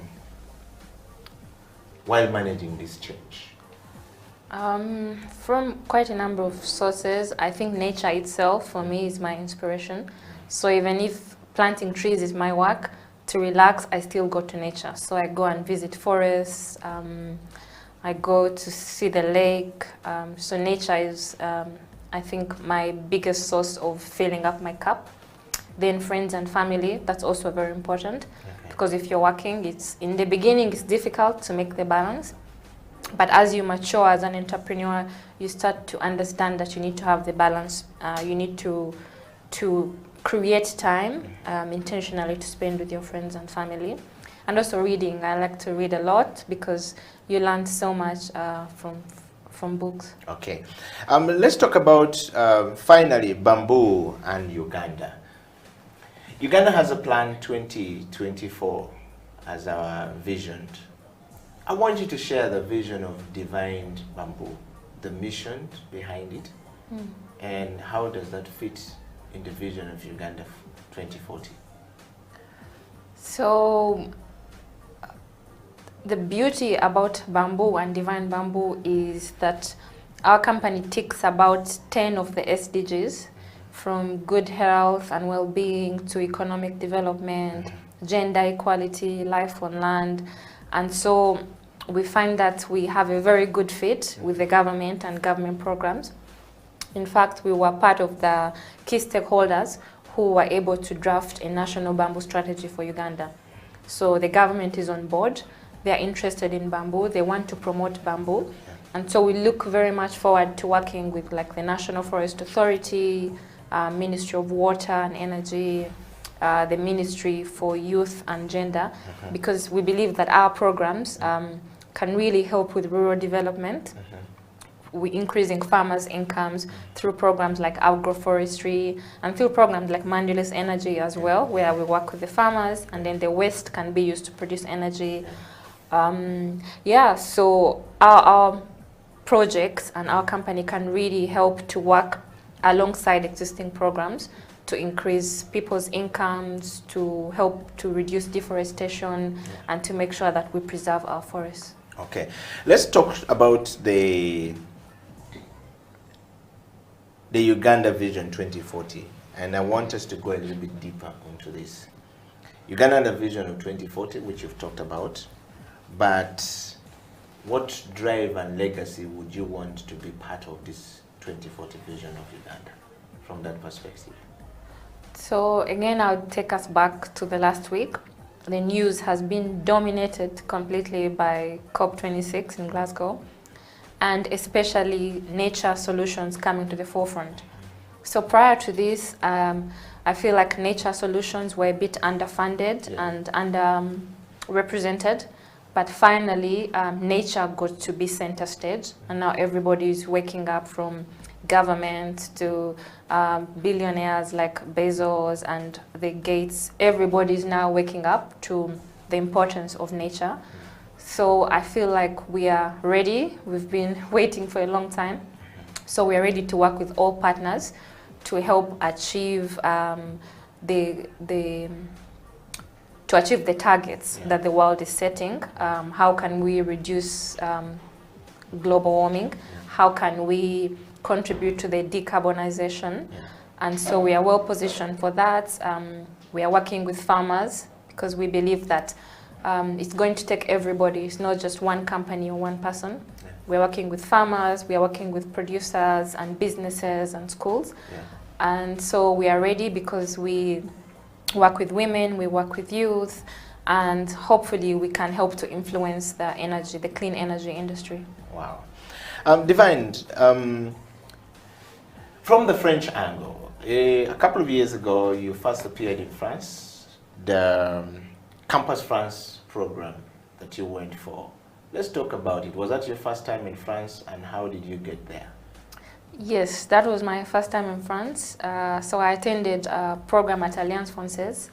while managing this change? From quite a number of sources. I think nature itself, for me, is my inspiration. So even if planting trees is my work, to relax, I still go to nature. So I go and visit forests. I go to see the lake. So nature is, I think, my biggest source of filling up my cup. Then friends and family, that's also very important. Okay. Because if you're working, it's in the beginning, it's difficult to make the balance. But as you mature as an entrepreneur, you start to understand that you need to have the balance. You need to create time intentionally to spend with your friends and family. And also reading. I like to read a lot because you learn so much from books. Okay. Let's talk about, finally, bamboo and Uganda. Uganda has a plan 2024 as our vision. I want you to share the vision of Divine Bamboo, the mission behind it, and how does that fit in the vision of Uganda 2040? So the beauty about bamboo and Divine Bamboo is that our company ticks about 10 of the SDGs, from good health and well-being to economic development, gender equality, life on land. And so we find that we have a very good fit with the government and government programs. In fact, we were part of the key stakeholders who were able to draft a national bamboo strategy for Uganda. So the government is on board. They are interested in bamboo. They want to promote bamboo. And so we look very much forward to working with like the National Forest Authority, Ministry of Water and Energy, the Ministry for Youth and Gender, because we believe that our programs can really help with rural development. We're increasing farmers' incomes through programs like agroforestry and through programs like Mandulus Energy as well, where we work with the farmers and then the waste can be used to produce energy. So our projects and our company can really help to work alongside existing programs to increase people's incomes, to help to reduce deforestation, and to make sure that we preserve our forests. Okay, let's talk about the Uganda Vision 2040, and I want us to go a little bit deeper into this. Uganda had a vision of 2040, which you've talked about, but what drive and legacy would you want to be part of this 2040 vision of Uganda from that perspective? So again, I'll take us back to the last week. The news has been dominated completely by COP26 in Glasgow, and especially nature solutions coming to the forefront. So prior to this, I feel like nature solutions were a bit underfunded and underrepresented, but finally nature got to be center stage, and now everybody is waking up, from government to billionaires like Bezos and the Gates. Everybody is now waking up to the importance of nature. So I feel like we are ready. We've been waiting for a long time. So we are ready to work with all partners to help achieve the targets that the world is setting. How can we reduce global warming? How can we contribute to the decarbonization. And so we are well positioned for that. We are working with farmers because we believe that it's going to take everybody. It's not just one company or one person. We're working with farmers, we are working with producers and businesses and schools. And so we are ready because we work with women, we work with youth, and hopefully we can help to influence the energy, the clean energy industry. Wow. Divine, from the French angle, a couple of years ago you first appeared in France, the Campus France program that you went for. Let's talk about it. Was that your first time in France, and how did you get there? Yes, that was my first time in France. So I attended a program at Alliance Française,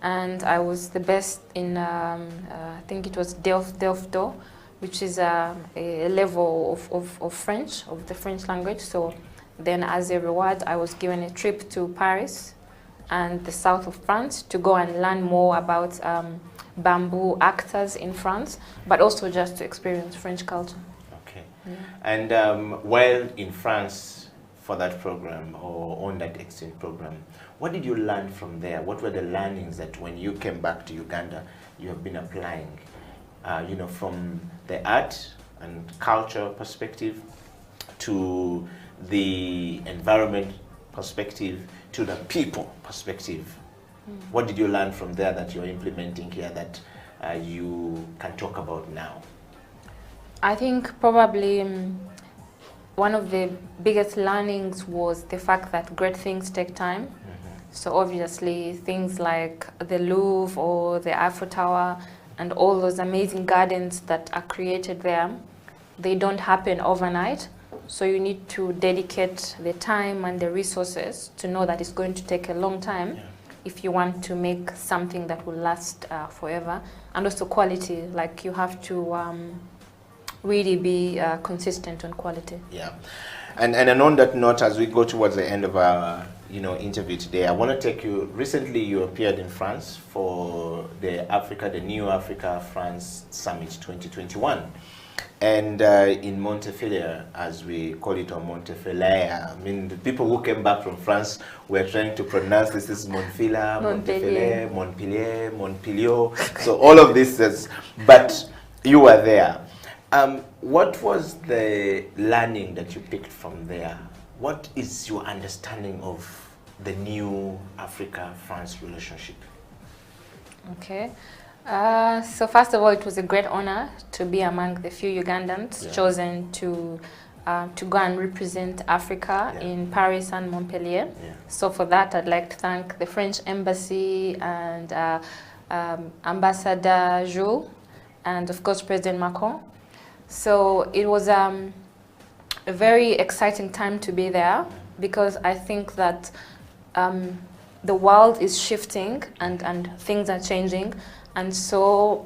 and I was the best in, I think it was DELF DO, which is a level of French, of the French language. So then as a reward, I was given a trip to Paris and the south of France to go and learn more about bamboo actors in France, but also just to experience French culture. Okay. Yeah. And while in France for that program, or on that exchange program, what did you learn from there? What were the learnings that when you came back to Uganda, you have been applying, you know, from the art and culture perspective to the environment perspective to the people perspective? What did you learn from there that you're implementing here that you can talk about now? I think probably one of the biggest learnings was the fact that great things take time. So obviously things like the Louvre or the Eiffel Tower and all those amazing gardens that are created there, they don't happen overnight. So you need to dedicate the time and the resources to know that it's going to take a long time. If you want to make something that will last forever. And also quality, like you have to really be consistent on quality. Yeah, and on that note, as we go towards the end of our interview today, I want to take you, recently you appeared in France for the New Africa France Summit 2021. And in Montefilet, as we call it, or Montefilet, I mean, the people who came back from France were trying to pronounce this is Montfilet, Montefilet, Montpellier, Montpellier. So all of this is, but you were there. What was the learning that you picked from there? What is your understanding of the new Africa-France relationship? Okay. So first of all, it was a great honor to be among the few Ugandans chosen to go and represent Africa in Paris and Montpellier. So for that, I'd like to thank the French Embassy and Ambassador Jules, and of course President Macron. So it was a very exciting time to be there, because I think that the world is shifting and things are changing. And so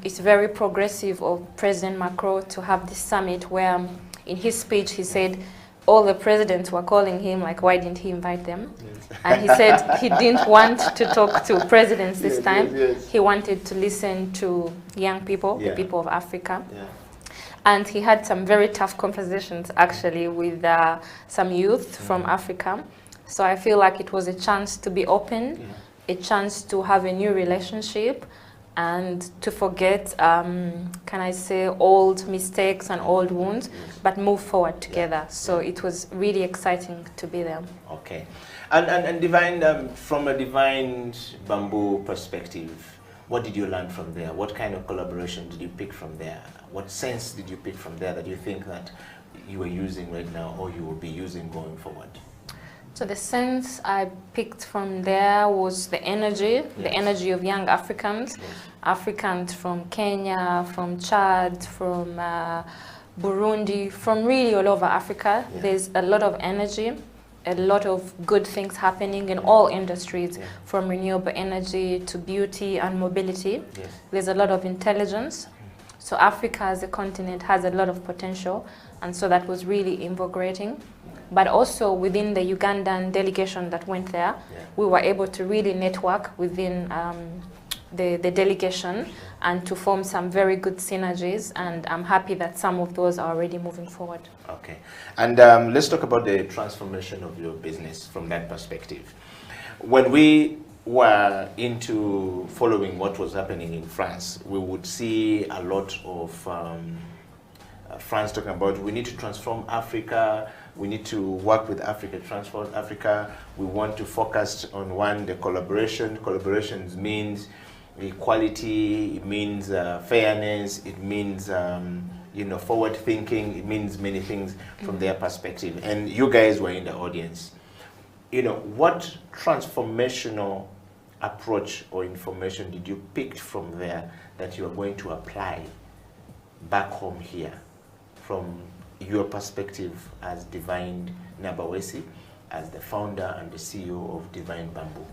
it's very progressive of President Macron to have this summit where in his speech he said all the presidents were calling him, like, why didn't he invite them? And he said he didn't want to talk to presidents this time. He wanted to listen to young people, the people of Africa. And he had some very tough conversations actually with some youth from Africa. So I feel like it was a chance to be open, a chance to have a new relationship, and to forget, can I say, old mistakes and old wounds, but move forward together. So it was really exciting to be there. Okay. And Divine, from a Divine Bamboo perspective, what did you learn from there? What kind of collaboration did you pick from there? What sense did you pick from there that you think that you are using right now or you will be using going forward? So the sense I picked from there was the energy of young Africans, Africans from Kenya, from Chad, from Burundi, from really all over Africa. There's a lot of energy, a lot of good things happening in all industries, from renewable energy to beauty and mobility. There's a lot of intelligence. So Africa as a continent has a lot of potential, and so that was really invigorating. But also within the Ugandan delegation that went there, we were able to really network within the delegation and to form some very good synergies, and I'm happy that some of those are already moving forward. Okay, and let's talk about the transformation of your business from that perspective. When we were into following what was happening in France, we would see a lot of France talking about we need to transform Africa, we need to work with Africa, transform Africa, we want to focus on the collaboration. Collaborations means equality, it means fairness, it means forward thinking, it means many things from their perspective. And you guys were in the audience. What transformational approach or information did you pick from there that you are going to apply back home here from your perspective as Divine Nabawesi, as the founder and the CEO of Divine Bamboo?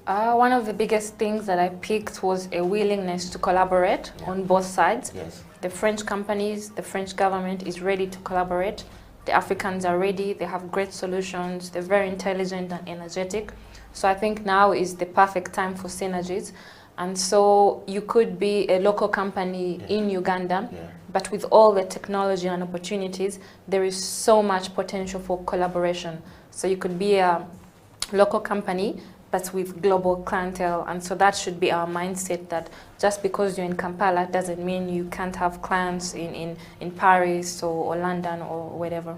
One of the biggest things that I picked was a willingness to collaborate on both sides. Yes. The French companies, the French government is ready to collaborate. The Africans are ready, they have great solutions, they're very intelligent and energetic. So I think now is the perfect time for synergies. And so you could be a local company in Uganda, but with all the technology and opportunities, there is so much potential for collaboration. So you could be a local company, but with global clientele. And so that should be our mindset, that just because you're in Kampala doesn't mean you can't have clients in Paris or London or whatever.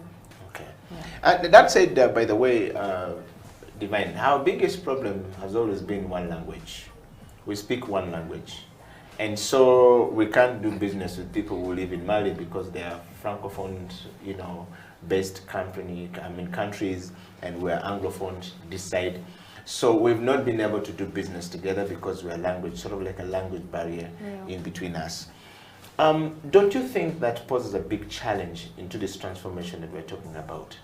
Okay. Yeah. That said, by the way, Divine, our biggest problem has always been one language. We speak one language. And so we can't do business with people who live in Mali because they are francophone, based countries, and we're anglophone this side. So we've not been able to do business together because we're sort of like a language barrier in between us. Don't you think that poses a big challenge into this transformation that we're talking about?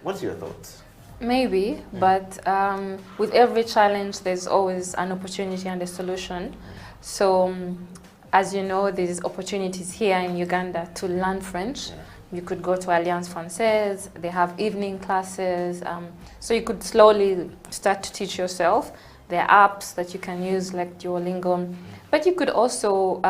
What's your thoughts? Maybe, but with every challenge, there's always an opportunity and a solution. So, as you know, there's opportunities here in Uganda to learn French. You could go to Alliance Française, they have evening classes, so you could slowly start to teach yourself. There are apps that you can use like Duolingo, but you could also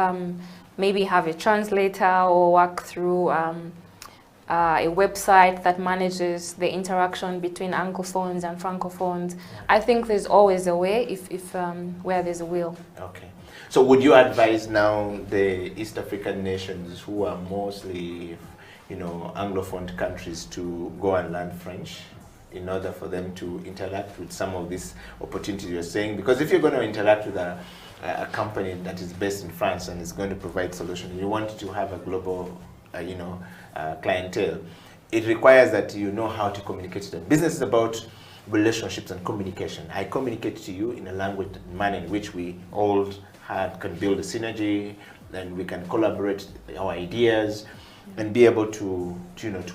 maybe have a translator or work through a website that manages the interaction between Anglophones and Francophones. I think there's always a way if where there's a will. Okay. So would you advise now the East African nations who are mostly Anglophone countries to go and learn French in order for them to interact with some of these opportunities you're saying? Because if you're going to interact with a company that is based in France and is going to provide solutions, you want to have a global clientele. It requires that you know how to communicate to them. Business is about relationships and communication. I communicate to you in a language manner in which we all can build a synergy, and we can collaborate our ideas and be able to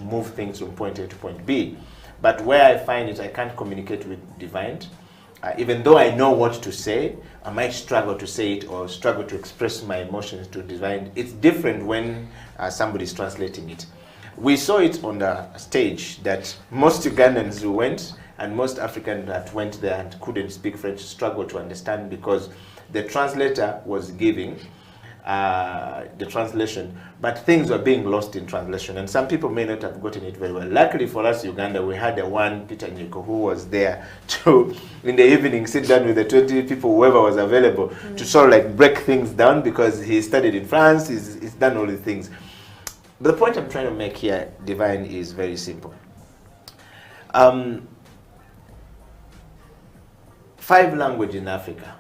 move things from point A to point B. But where I find it, I can't communicate with Divine. Even though I know what to say, I might struggle to say it or struggle to express my emotions to Divine. It's different when somebody's translating it. We saw it on the stage that most Ugandans who went and most Africans that went there and couldn't speak French struggled to understand because the translator was giving the translation, but things were being lost in translation, and some people may not have gotten it very well. Luckily for us, Uganda, we had one Peter Nyiko who was there to, in the evening, sit down with the 20 people, whoever was available, to sort of like break things down because he studied in France, he's done all these things. But the point I'm trying to make here, Divine, is very simple. 5 languages in Africa.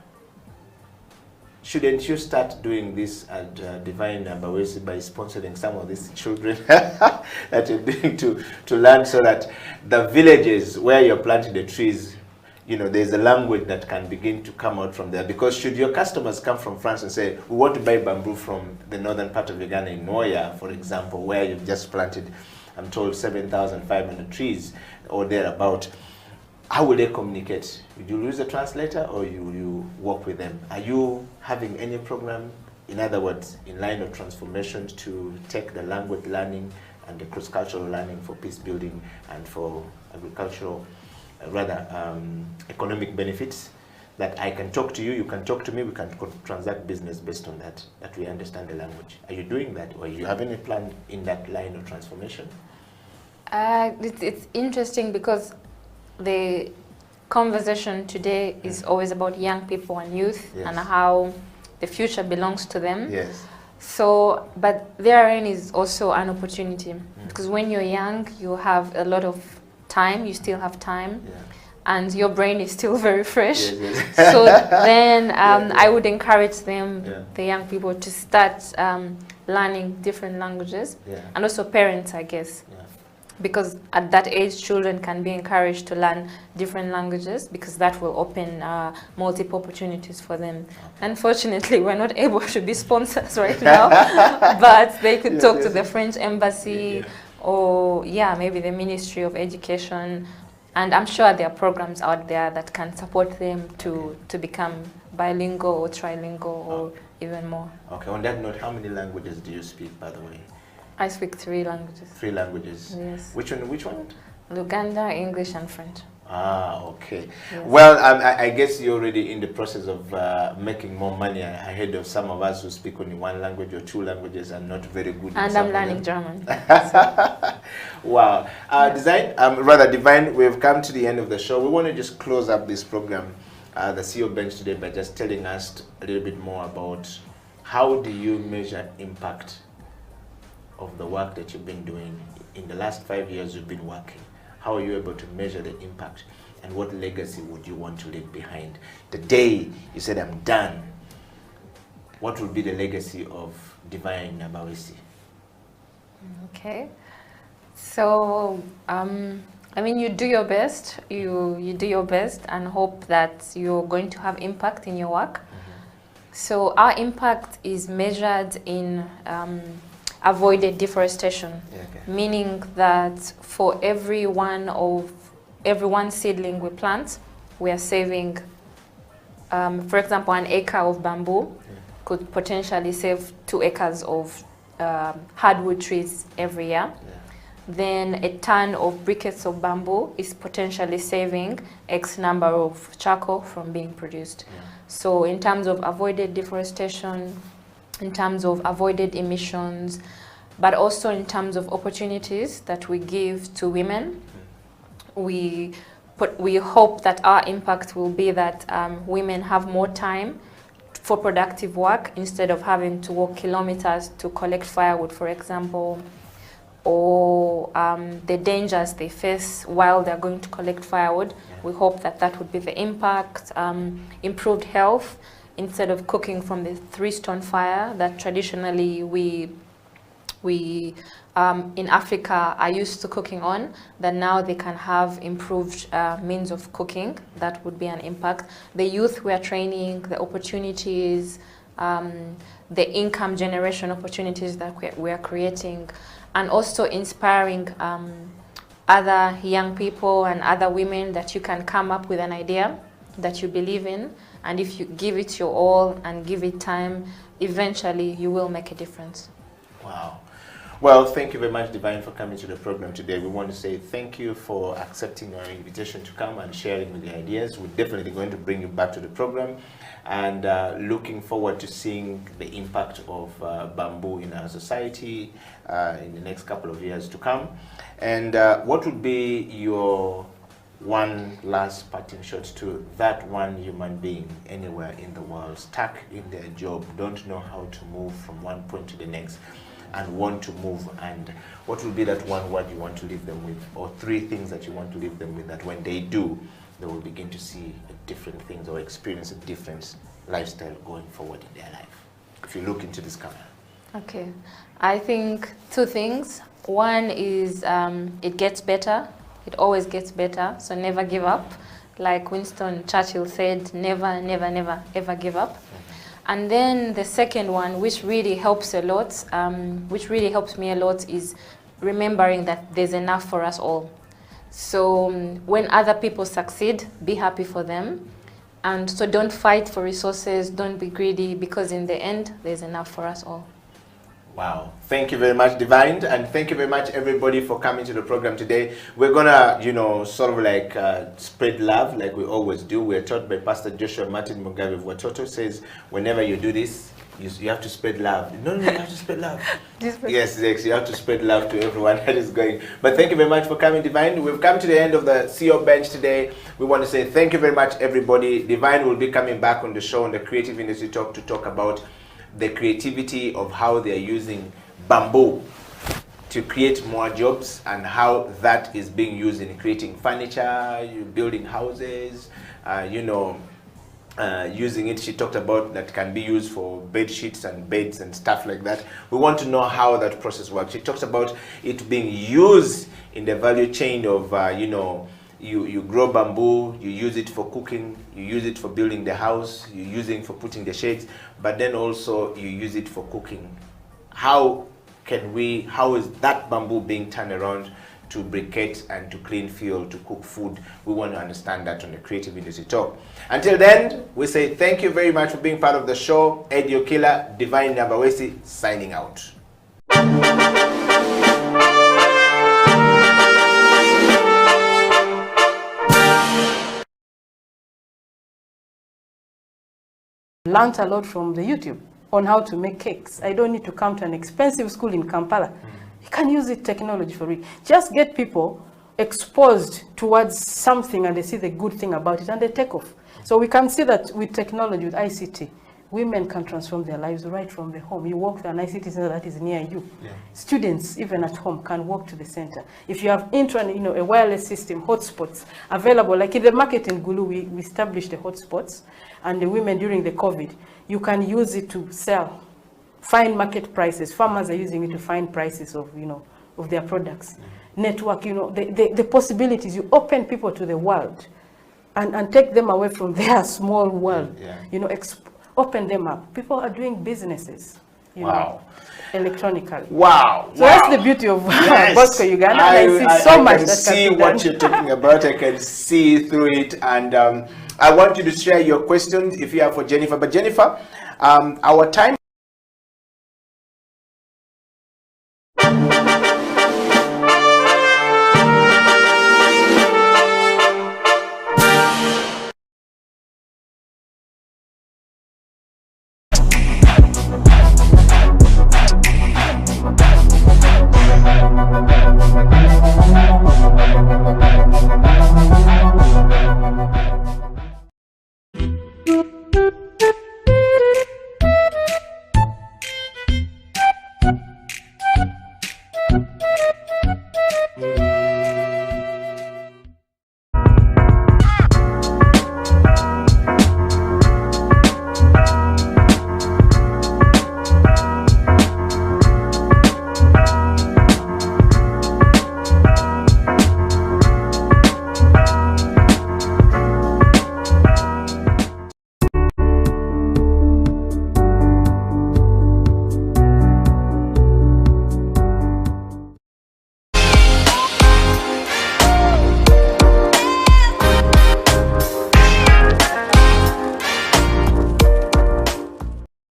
Shouldn't you start doing this at Divine Nabawesi by sponsoring some of these children that you're doing to learn, so that the villages where you're planting the trees, there's a language that can begin to come out from there? Because should your customers come from France and say, we want to buy bamboo from the northern part of Uganda in Noya, for example, where you've just planted, I'm told, 7,500 trees or thereabout, how will they communicate? Would you use a translator or you work with them? Are you having any program, in other words, in line of transformation to take the language learning and the cross-cultural learning for peace building and for agricultural, economic benefits that I can talk to you, you can talk to me, we can transact business based on that, that we understand the language. Are you doing that, or you have any plan in that line of transformation? It's interesting because the conversation today is always about young people and youth, yes, and how the future belongs to them. Yes. So, but therein is also an opportunity, because when you're young, you have a lot of time, you still have time. Yeah. And your brain is still very fresh. Yes, yes. So then I would encourage them, the young people, to start learning different languages. And also parents, I guess. Because at that age, children can be encouraged to learn different languages, because that will open multiple opportunities for them. Unfortunately, we're not able to be sponsors right now, but they could talk to the French embassy or maybe the Ministry of Education. And I'm sure there are programs out there that can support them to become bilingual or trilingual or even more. Okay, on that note, how many languages do you speak, by the way? I speak 3 languages. 3 languages? Yes. Which one? Luganda, English, and French. Ah, okay. Yes. Well, I guess you're already in the process of making more money ahead of some of us who speak only 1 language or 2 languages and not very good. And I'm learning German. Wow. Divine, we've come to the end of the show. We want to just close up this program, the CEO Bench today, by just telling us a little bit more about how do you measure impact of the work that you've been doing. In the last 5 years you've been working. How are you able to measure the impact, and what legacy would you want to leave behind? The day you said, I'm done, what will be the legacy of Divine Nabawisi? Okay. So, I mean, you do your best. You do your best and hope that you're going to have impact in your work. So our impact is measured in avoided deforestation, meaning that for every one seedling we plant, we are saving, for example, an acre of bamboo could potentially save 2 acres of hardwood trees every year. Then a ton of briquettes of bamboo is potentially saving X number of charcoal from being produced. So in terms of avoided deforestation, in terms of avoided emissions, but also in terms of opportunities that we give to women, we hope that our impact will be that women have more time for productive work instead of having to walk kilometers to collect firewood, for example, or the dangers they face while they're going to collect firewood. We hope that that would be the impact. Improved health, instead of cooking from the 3-stone fire that traditionally we in Africa are used to cooking on, that now they can have improved means of cooking. That would be an impact. The youth we are training, the opportunities, the income generation opportunities that we are creating, and also inspiring other young people and other women that you can come up with an idea that you believe in, and if you give it your all and give it time, eventually you will make a difference. Wow. Well, thank you very much, Divine, for coming to the program today. We want to say thank you for accepting our invitation to come and sharing with the ideas. We're definitely going to bring you back to the program, and looking forward to seeing the impact of bamboo in our society in the next couple of years to come. And what would be your one last parting shot to that one human being anywhere in the world, stuck in their job, don't know how to move from one point to the next, and want to move? And what will be that one word you want to leave them with, or 3 things that you want to leave them with, that when they do, they will begin to see different things or experience a different lifestyle going forward in their life? If you look into this camera. Okay, I think 2 things. One is it gets better. It always gets better, so never give up. Like Winston Churchill said, never, never, never, ever give up. And then the second one, which really helps a lot, which really helps me a lot, is remembering that there's enough for us all. So when other people succeed, be happy for them. And so don't fight for resources, don't be greedy, because in the end, there's enough for us all. Wow. Thank you very much, Divine, and thank you very much, everybody, for coming to the program today. We're gonna, sort of like spread love like we always do. We're taught by Pastor Joshua Martin Mugabe of Watoto, says, whenever you do this, you have to spread love. No, you have to spread love. Yes, you have to spread love to everyone that is going. But thank you very much for coming, Divine. We've come to the end of the CEO Bench today. We want to say thank you very much, everybody. Divine will be coming back on the show on the Creative Industry Talk to talk about the creativity of how they're using bamboo to create more jobs and how that is being used in creating furniture, building houses, using it. She talked about that can be used for bed sheets and beds and stuff like that. We want to know how that process works. She talks about it being used in the value chain of, you grow bamboo, you use it for cooking, you use it for building the house, you use it for putting the shades, but then also you use it for cooking. How is that bamboo being turned around to briquette and to clean fuel to cook food? We want to understand that on the Creative Industry Talk. Until then, we say thank you very much for being part of the show. Eddie Okila, Divine Nabawesi, signing out. Learned a lot from the YouTube on how to make cakes. I don't need to come to an expensive school in Kampala. You can use it technology for it. Just get people exposed towards something and they see the good thing about it and they take off. So we can see that with technology, with ICT, women can transform their lives right from the home. You walk to an ICT center that is near you. Yeah. Students, even at home, can walk to the center. If you have a wireless system, hotspots available, like in the market in Gulu, we established the hotspots, and the women during the COVID, you can use it to sell, find market prices. Farmers are using it to find prices of, of their products. Network, the possibilities. You open people to the world and take them away from their small world. Yeah. Open them up. People are doing businesses, electronically. Wow. So that's the beauty of Bosco Uganda. I see so much that see what you're talking about. I can see through it. And I want you to share your questions if you have for Jennifer. But Jennifer, our time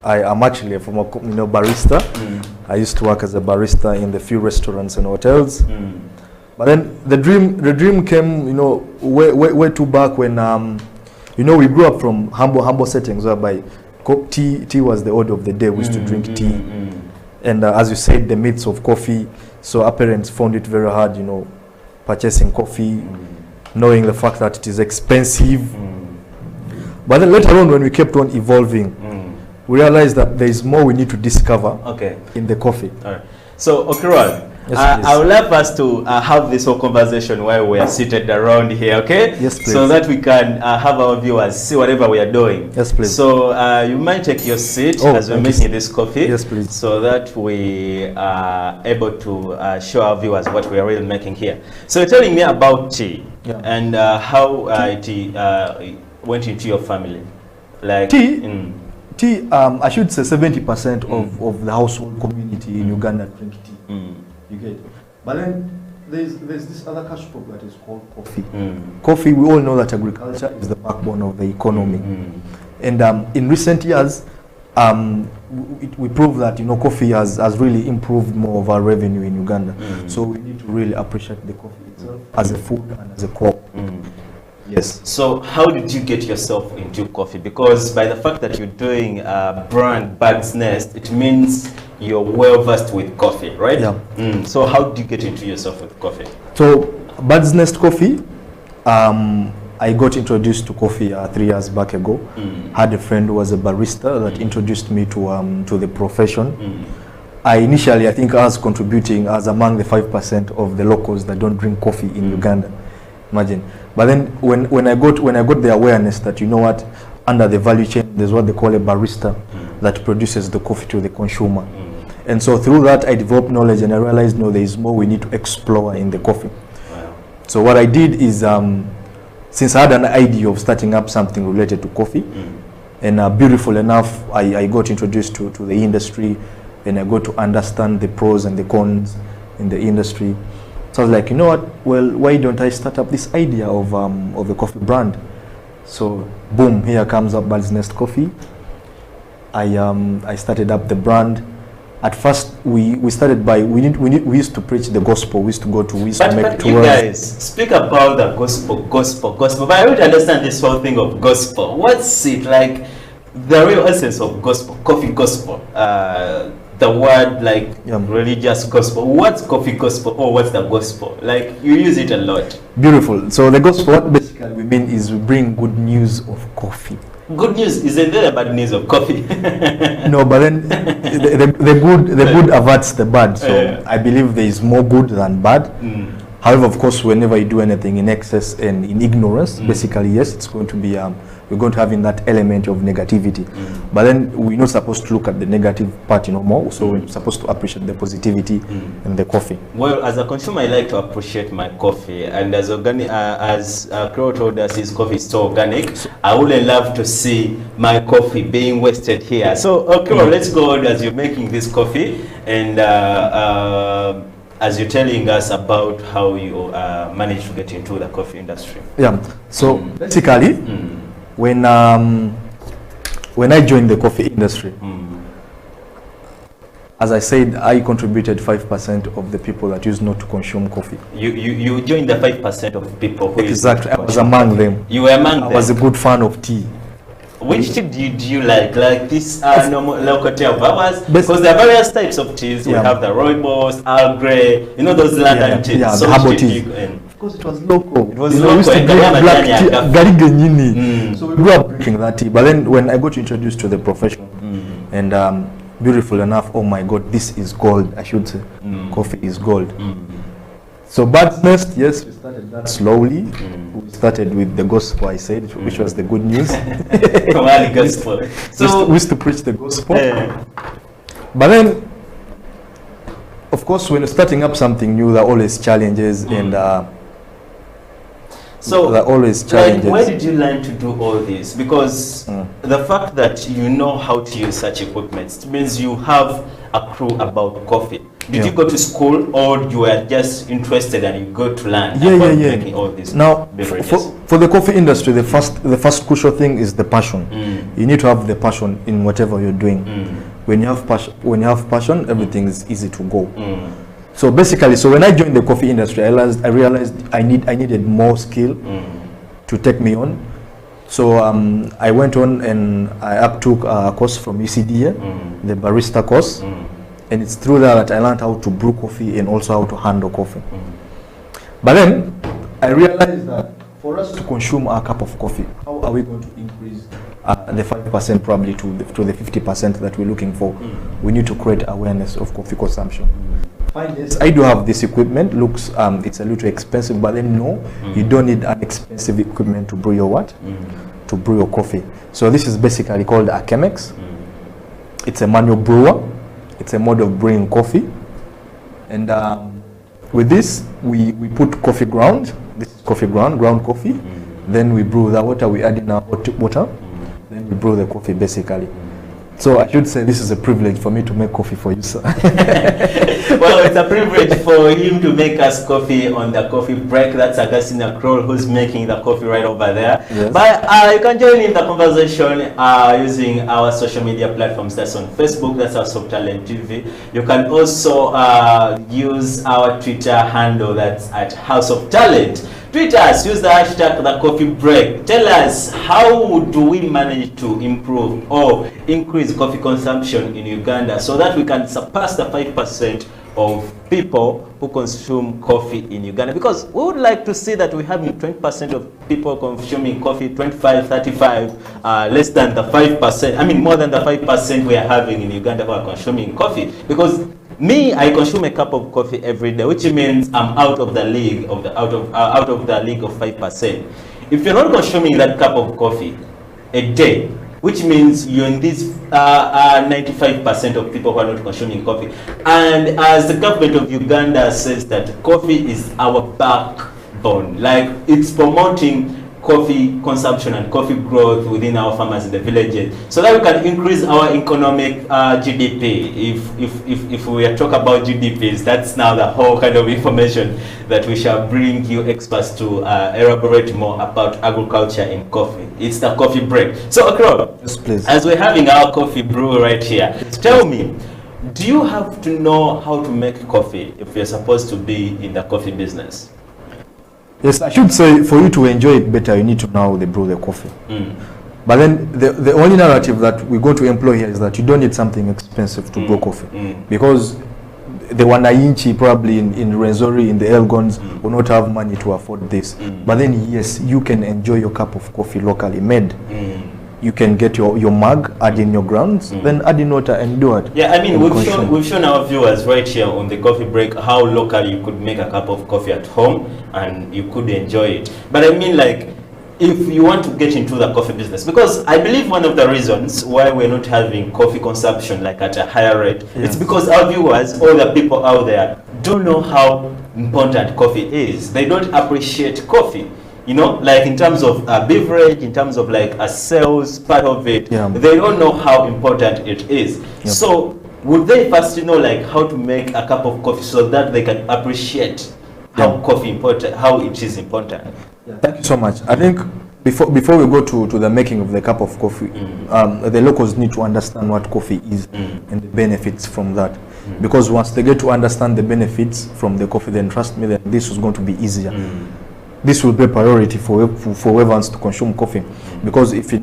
I am actually a former barista. I used to work as a barista in the few restaurants and hotels. But then the dream came, way too back when, we grew up from humble settings whereby tea was the order of the day. We used to drink tea. And as you said, the myths of coffee. So our parents found it very hard, purchasing coffee, knowing the fact that it is expensive. But then later on, when we kept on evolving, we realized that there is more we need to discover in the coffee. All right. So, Okirwan, I would like us to have this whole conversation while we are seated around here, okay? Yes, please. So that we can have our viewers see whatever we are doing. Yes, please. So, you might take your seat as we're making this coffee. Yes, please. So that we are able to show our viewers what we are really making here. So, you're telling me about tea and how it went into your family. Like tea? Tea, I should say 70% of the household community in Uganda drink tea. You get it? But then there's this other cash crop that is called coffee. Coffee, we all know that agriculture is the backbone of the economy. And in recent years, we prove that, you know, coffee has really improved more of our revenue in Uganda. So we need to really appreciate the coffee itself as a food and as a crop. Yes. So how did you get yourself into coffee? Because by the fact that you're doing brand Bird's Nest, it means you're well versed with coffee, right? Yeah. So how did you get into yourself with coffee? So Bird's Nest Coffee, I got introduced to coffee 3 years back ago. Had a friend who was a barista that introduced me to the profession. I think I was contributing as among the 5% of the locals that don't drink coffee in Uganda. Imagine. But then when I got the awareness that, you know what, under the value chain there's what they call a barista that produces the coffee to the consumer. And so through that I developed knowledge, and I realized, no, there is more we need to explore in the coffee. Wow. So what I did is, since I had an idea of starting up something related to coffee, and beautiful enough, I got introduced to the industry, and I got to understand the pros and the cons in the industry. So I was like, you know what, well, why don't I start up this idea of a coffee brand? So boom, here comes up Bird's Nest Coffee. I started up the brand. At first, we started by, we used to preach the gospel. We used to make tours. You guys speak about the gospel. But I don't understand this whole thing of gospel. What's it like? The real essence of gospel, coffee gospel. The word like religious gospel. What's coffee gospel, or what's the gospel? Like, you use it a lot. Beautiful. So the gospel, what basically we mean is we bring good news of coffee. Good news, isn't there a bad news of coffee? No, but then the good averts the bad. So I believe there is more good than bad. However, of course, whenever you do anything in excess and in ignorance, basically, yes, it's going to be we're going to have in that element of negativity. But then we're not supposed to look at the negative part, you know, more. So we're supposed to appreciate the positivity in the coffee. Well, as a consumer, I like to appreciate my coffee, and as organic, as Crow told us, his coffee is so organic. I wouldn't love to see my coffee being wasted here. So, Crow, let's go on as you're making this coffee, and as you're telling us about how you managed to get into the coffee industry. Yeah. So basically, when I joined the coffee industry, as I said, I contributed 5% of the people that used not to consume coffee. You joined the 5% of people who exactly. I was among them. You were among them. I was a good fan of tea. Which tea do you like? Like this normal local tea of ours? Because there are various types of teas. We have the rooibos, Earl Grey, you know, those London teas. Yeah, so the herbal tea. Of course, it was local. It was local. Black tea, Garigenyini. So we grew up drinking that tea. But then when I got introduced to the profession, and beautiful enough, oh my God, this is gold, I should say. Coffee is gold. So Bird's Nest, yes, we started that slowly. We started with the gospel, I said, which was the good news. Gospel. So we used to preach the gospel. But then, of course, when you're starting up something new, there are always challenges, and so there are always challenges. Like, where did you learn to do all this? Because the fact that you know how to use such equipment means you have a clue about coffee. Did you go to school, or you were just interested and you go to learn about making all these beverages? For the coffee industry, the first crucial thing is the passion. You need to have the passion in whatever you're doing. When you have passion, everything is easy to go. So basically, so when I joined the coffee industry, I realized I needed more skill to take me on. So I went on and I uptook a course from UCDA, the barista course. And it's through that I learned how to brew coffee and also how to handle coffee. But then I realized that for us to consume a cup of coffee, how are we going to increase the 5% probably to the 50% that we're looking for? We need to create awareness of coffee consumption. Yes, I do have this equipment. Looks it's a little expensive, but then no, you don't need an expensive equipment to brew your what? To brew your coffee. So this is basically called a Chemex. It's a manual brewer. It's a mode of brewing coffee, and with this we put coffee ground. This is coffee ground coffee. Then we brew the water. We add in our hot water. Then we brew the coffee basically. So I should say this is a privilege for me to make coffee for you, sir. Well, it's a privilege for him to make us coffee on the coffee break. That's Augustine Kroll who's making the coffee right over there. Yes. But you can join in the conversation using our social media platforms. That's on Facebook, that's House of Talent TV. You can also use our Twitter handle, that's at House of Talent. Tweet us, use the hashtag The Coffee Break. Tell us, how do we manage to improve or increase coffee consumption in Uganda so that we can surpass the 5% of people who consume coffee in Uganda? Because we would like to see that we have 20% of people consuming coffee, 25, 35, less than the 5%. I mean, more than the 5% we are having in Uganda who are consuming coffee. Because me, I consume a cup of coffee every day, which means I'm out of the league of the out of the league of 5%. If you're not consuming that cup of coffee a day, which means you're in this 95% of people who are not consuming coffee. And as the government of Uganda says that coffee is our backbone, like it's promoting coffee consumption and coffee growth within our farmers in the villages, so that we can increase our economic GDP. If we are talking about GDPs, that's now the whole kind of information that we shall bring you experts to elaborate more about agriculture in coffee. It's the coffee break. So Kroll, Yes, please. as we're having our coffee brew right here, tell me, do you have to know how to make coffee if you're supposed to be in the coffee business? Yes, I should say for you to enjoy it better, you need to know how they brew the coffee. But then the only narrative that we're going to employ here is that you don't need something expensive to brew coffee. Because the Wananchi probably in Rwenzori, in the Elgons, will not have money to afford this. But then yes, you can enjoy your cup of coffee locally made. You can get your mug, add in your grounds, then add in water and do it. Yeah, I mean, we've shown our viewers right here on the coffee break how locally you could make a cup of coffee at home and you could enjoy it. But I mean, like, if you want to get into the coffee business, because I believe one of the reasons why we're not having coffee consumption like at a higher rate, it's because our viewers, all the people out there, don't know how important coffee is. They don't appreciate coffee. You know, like in terms of a beverage, in terms of like a sales part of it, they don't know how important it is. So would they first know like how to make a cup of coffee so that they can appreciate how coffee important, how it is important? Thank you so much. I think before we go to the making of the cup of coffee, the locals need to understand what coffee is and the benefits from that. Because once they get to understand the benefits from the coffee, then trust me, that this is going to be easier. This will be a priority for whoever wants to consume coffee, because if you know